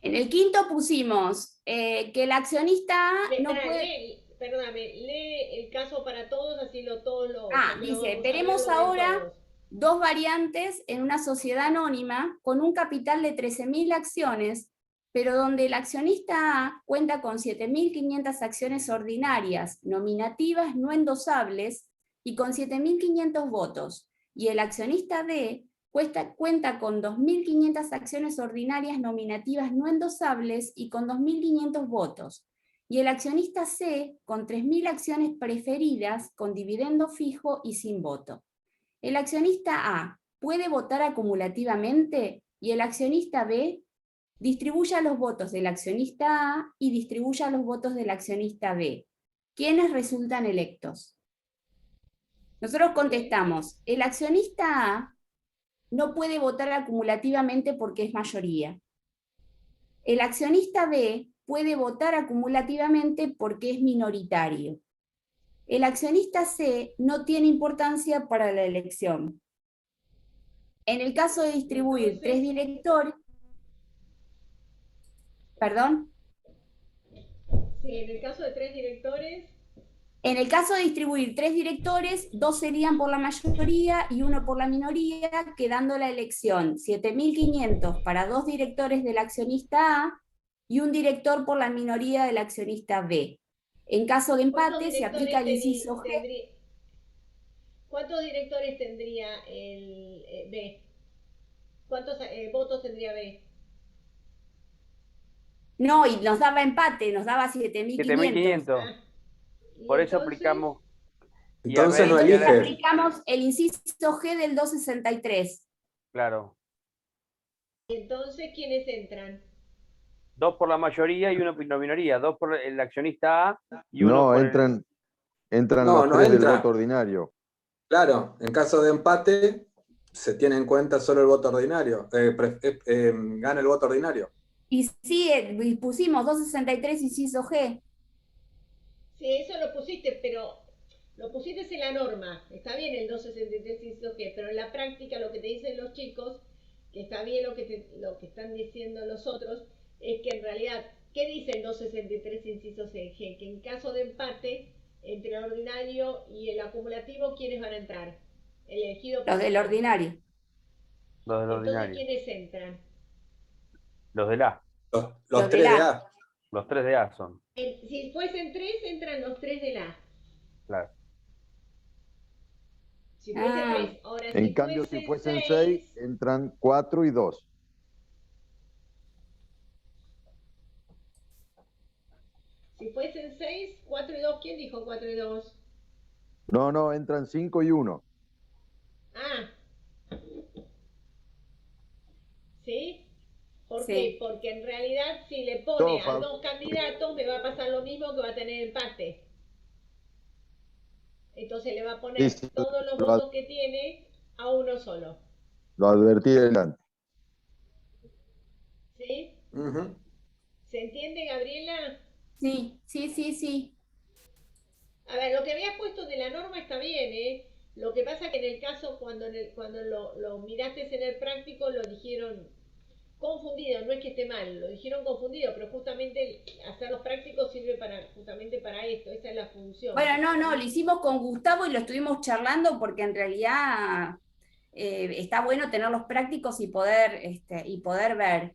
En el quinto pusimos que el accionista no puede... Perdóname, lee el caso para todos, así todos lo... dice, veremos ahora 2 variantes en una sociedad anónima con un capital de 13.000 acciones, pero donde el accionista A cuenta con 7.500 acciones ordinarias, nominativas no endosables, y con 7.500 votos, y el accionista B cuenta con 2.500 acciones ordinarias nominativas no endosables y con 2.500 votos, y el accionista C con 3.000 acciones preferidas con dividendo fijo y sin voto. El accionista A puede votar acumulativamente y el accionista B distribuya los votos del accionista A y distribuya los votos del accionista B. ¿Quiénes resultan electos? Nosotros contestamos, el accionista A no puede votar acumulativamente porque es mayoría. El accionista B puede votar acumulativamente porque es minoritario. El accionista C no tiene importancia para la elección. En el caso de distribuir 3 directores... ¿Perdón? Sí, en el caso de 3 directores... En el caso de distribuir 3 directores, 2 serían por la mayoría y 1 por la minoría, quedando la elección 7.500 para 2 directores del accionista A y 1 director por la minoría del accionista B. En caso de empate, se aplica el inciso G. ¿Cuántos directores tendría el B? ¿Cuántos votos tendría B? No, y nos daba empate, nos daba 7.500. Por eso aplicamos... Entonces no elige. Aplicamos el inciso G del 263. Claro. ¿Y entonces quiénes entran? 2 por la mayoría y 1 por la minoría, 2 por el accionista A y 1 por entran No, los no 3 del entra. voto ordinario. Claro, en caso de empate, se tiene en cuenta solo el voto ordinario. Gana el voto ordinario. Y sí, pusimos 263 inciso G. Sí, eso lo pusiste, pero lo pusiste en la norma. Está bien el 263 inciso G, pero en la práctica lo que te dicen los chicos, que está bien lo que están diciendo los otros, es que en realidad, ¿qué dice el 263 inciso G? Que en caso de empate entre el ordinario y el acumulativo, ¿quiénes van a entrar? El elegido por Los del ordinario. Los del Entonces, ordinario. ¿quiénes entran? Los del A. Los 3 de A. Los 3 de A son. Si fuesen 3, entran los 3 del A. Claro. Si fuesen 3. Ahora, En cambio, si fuesen 6, entran 4 y 2. Si fuesen 6, 4 y 2, ¿quién dijo 4 y 2? No, entran 5 y 1. Ah. ¿Sí? ¿Por Sí. qué? Porque en realidad si le pone a 2 candidatos me va a pasar lo mismo que va a tener empate. Entonces le va a poner todos los votos que tiene a uno solo. Lo advertí delante. ¿Sí? ¿Se entiende, Gabriela? Sí. A ver, lo que habías puesto de la norma está bien, ¿eh? Lo que pasa que en el caso, cuando lo miraste en el práctico, lo dijeron confundido, no es que esté mal, lo dijeron confundido, pero justamente hacer los prácticos sirve justamente para esto, esa es la función. Bueno, no, lo hicimos con Gustavo y lo estuvimos charlando porque en realidad está bueno tener los prácticos y poder ver.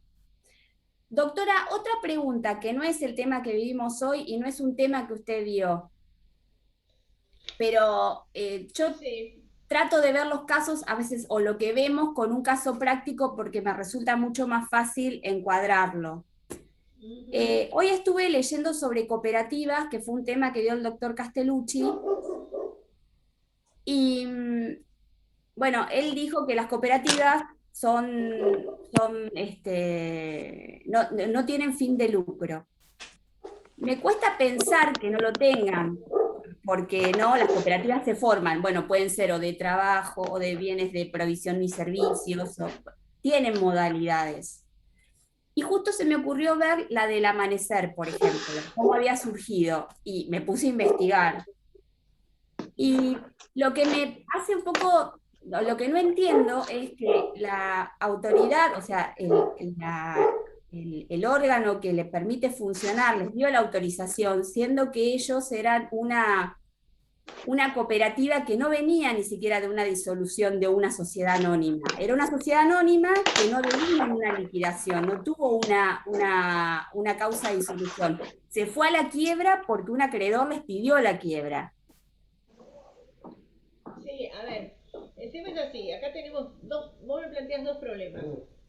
Doctora, otra pregunta que no es el tema que vivimos hoy y no es un tema que usted dio, pero yo trato de ver los casos a veces o lo que vemos con un caso práctico porque me resulta mucho más fácil encuadrarlo. Hoy estuve leyendo sobre cooperativas, que fue un tema que dio el doctor Castellucci, y bueno, él dijo que las cooperativas no tienen fin de lucro. Me cuesta pensar que no lo tengan, porque no, las cooperativas se forman, bueno, pueden ser o de trabajo o de bienes de provisión y servicios, tienen modalidades. Y justo se me ocurrió ver la del Amanecer, por ejemplo, cómo había surgido, y me puse a investigar. Y lo que me hace un poco, lo que no entiendo es que la autoridad, o sea, el órgano que le permite funcionar, les dio la autorización, siendo que ellos eran una cooperativa que no venía ni siquiera de una disolución de una sociedad anónima. Era una sociedad anónima que no venía en una liquidación, no tuvo una causa de disolución. Se fue a la quiebra porque un acreedor les pidió la quiebra. Sí, a ver, el tema es así, acá tenemos vos me planteas dos problemas.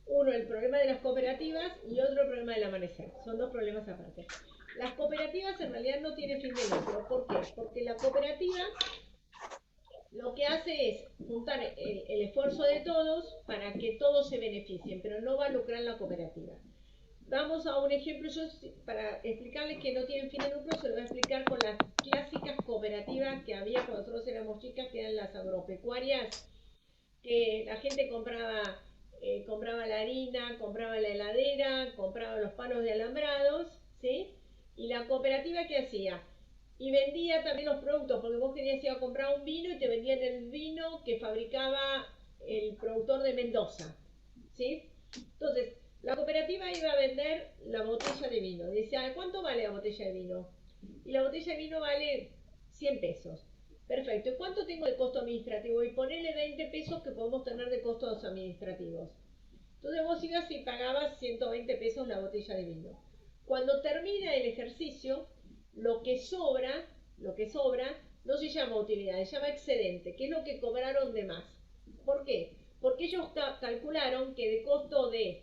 Uno, el problema de las cooperativas y otro, el problema del Amanecer. Son dos problemas aparte. Las cooperativas en realidad no tienen fin de lucro. ¿Por qué? Porque la cooperativa lo que hace es juntar el esfuerzo de todos para que todos se beneficien, pero no va a lucrar la cooperativa. Vamos a un ejemplo, yo para explicarles que no tienen fin de lucro, se lo voy a explicar con las clásicas cooperativas que había cuando nosotros éramos chicas, que eran las agropecuarias, que la gente compraba la harina, compraba la heladera, compraba los palos de alambrados, ¿sí? Y la cooperativa, ¿qué hacía? Y vendía también los productos, porque vos querías ir a comprar un vino y te vendían el vino que fabricaba el productor de Mendoza, ¿sí? Entonces, la cooperativa iba a vender la botella de vino. Decía, ¿cuánto vale la botella de vino? Y la botella de vino vale 100 pesos. Perfecto. ¿Y cuánto tengo de costo administrativo? Y ponele 20 pesos que podemos tener de costos administrativos. Entonces vos ibas y pagabas 120 pesos la botella de vino. Cuando termina el ejercicio, lo que sobra no se llama utilidad, se llama excedente, que es lo que cobraron de más. ¿Por qué? Porque ellos calcularon que de costo de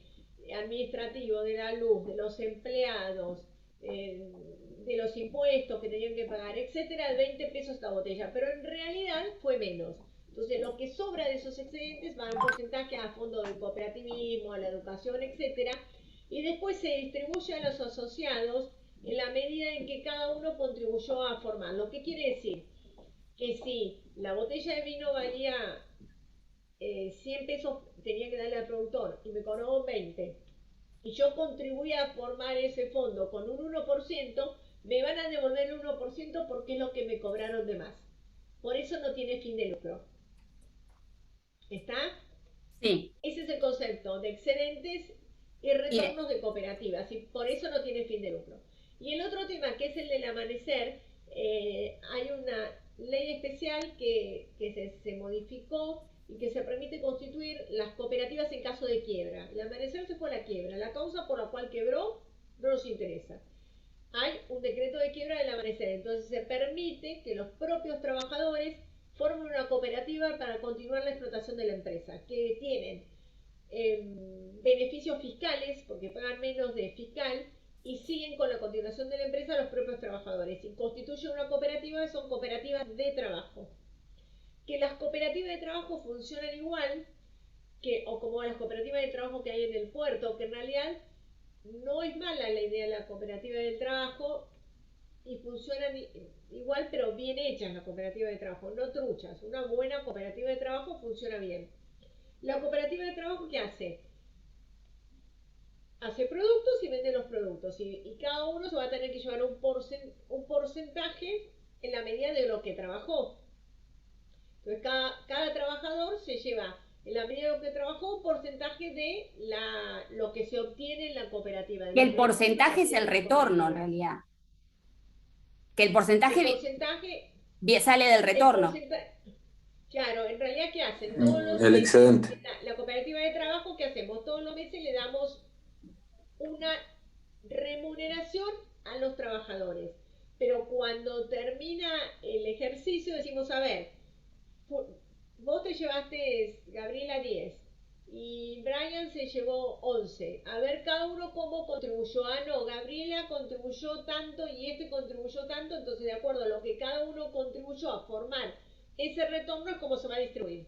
administrativo, de la luz, de los empleados, de los impuestos que tenían que pagar, etcétera, 20 pesos esta botella, pero en realidad fue menos. Entonces, lo que sobra de esos excedentes va en porcentaje a fondos del cooperativismo, a la educación, etcétera, y después se distribuye a los asociados en la medida en que cada uno contribuyó a formarlo. ¿Qué quiere decir? Que si la botella de vino valía 100 pesos, tenía que darle al productor y me cobró 20, y yo contribuí a formar ese fondo con un 1%, me van a devolver el 1% porque es lo que me cobraron de más. Por eso no tiene fin de lucro. ¿Está? Sí. Ese es el concepto de excedentes y retornos de cooperativas, y por eso no tiene fin de lucro. Y el otro tema, que es el del amanecer, hay una ley especial que se modificó y que se permite constituir las cooperativas en caso de quiebra. El amanecer se fue a la quiebra. La causa por la cual quebró no nos interesa. Hay un decreto de quiebra del amanecer, entonces se permite que los propios trabajadores formen una cooperativa para continuar la explotación de la empresa, que tienen beneficios fiscales, porque pagan menos de fiscal, y siguen con la continuación de la empresa los propios trabajadores, y constituyen una cooperativa, son cooperativas de trabajo. Que las cooperativas de trabajo funcionan igual, o como las cooperativas de trabajo que hay en el puerto, que en realidad no es mala la idea de la cooperativa del trabajo, y funcionan igual, pero bien hechas las cooperativas de trabajo, no truchas. Una buena cooperativa de trabajo funciona bien. La cooperativa de trabajo, ¿qué hace? Hace productos y vende los productos, y cada uno se va a tener que llevar un porcentaje en la medida de lo que trabajó. Entonces cada trabajador se lleva, en la medida de lo que trabajó, un porcentaje de lo que se obtiene en la cooperativa. Que el porcentaje es el retorno, en realidad. Que el porcentaje sale del retorno. Claro, en realidad, ¿qué hacen? Todos los el meses, excedente. La cooperativa de trabajo, ¿qué hacemos? Todos los meses le damos una remuneración a los trabajadores. Pero cuando termina el ejercicio decimos, a ver, vos te llevaste, Gabriela, 10 y Brian se llevó 11. A ver cada uno cómo contribuyó. Ah, no, Gabriela contribuyó tanto y este contribuyó tanto, entonces de acuerdo a lo que cada uno contribuyó a formar ese retorno es como se va a distribuir.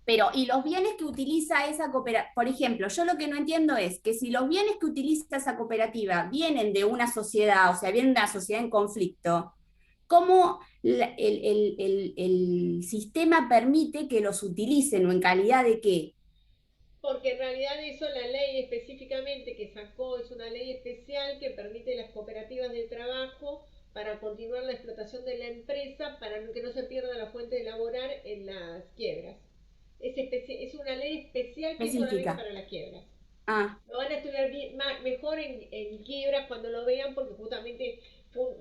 Pero, ¿y los bienes que utiliza esa cooperativa? Por ejemplo, yo lo que no entiendo es que si los bienes que utiliza esa cooperativa vienen de una sociedad, o sea, vienen de una sociedad en conflicto, ¿cómo el sistema permite que los utilicen o en calidad de qué? Porque en realidad eso, la ley específicamente que sacó, es una ley especial que permite las cooperativas de trabajo para continuar la explotación de la empresa, para que no se pierda la fuente de laborar en las quiebras. Es una ley especial que es solamente para las quiebras. Lo van a estudiar mejor en quiebras cuando lo vean, porque justamente fue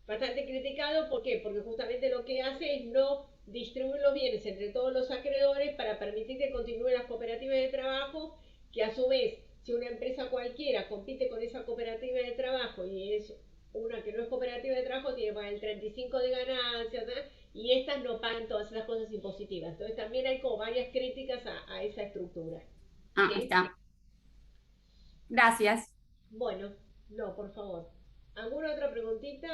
bastante criticado. ¿Por qué? Porque justamente lo que hace es no distribuir los bienes entre todos los acreedores para permitir que continúen las cooperativas de trabajo, que a su vez, si una empresa cualquiera compite con esa cooperativa de trabajo y es una que no es cooperativa de trabajo, tiene el 35 de ganancias, ¿eh? Y estas no pagan todas esas cosas impositivas. Entonces también hay como varias críticas a esa estructura. ¿Sí? Está. Gracias. Bueno, no, por favor. ¿Alguna otra preguntita?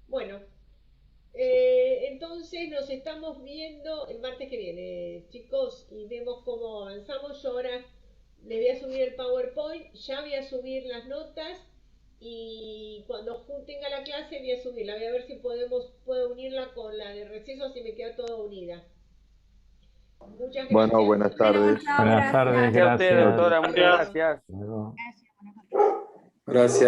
Bueno, entonces nos estamos viendo el martes que viene, chicos, y vemos cómo avanzamos. Yo ahora les voy a subir el PowerPoint, ya voy a subir las notas, y cuando tenga la clase voy a subirla. Voy a ver si puedo unirla con la de receso, si me queda toda unida. Muchas gracias. Bueno, buenas tardes. Buenas tardes, gracias a usted, doctora, muchas gracias. Gracias.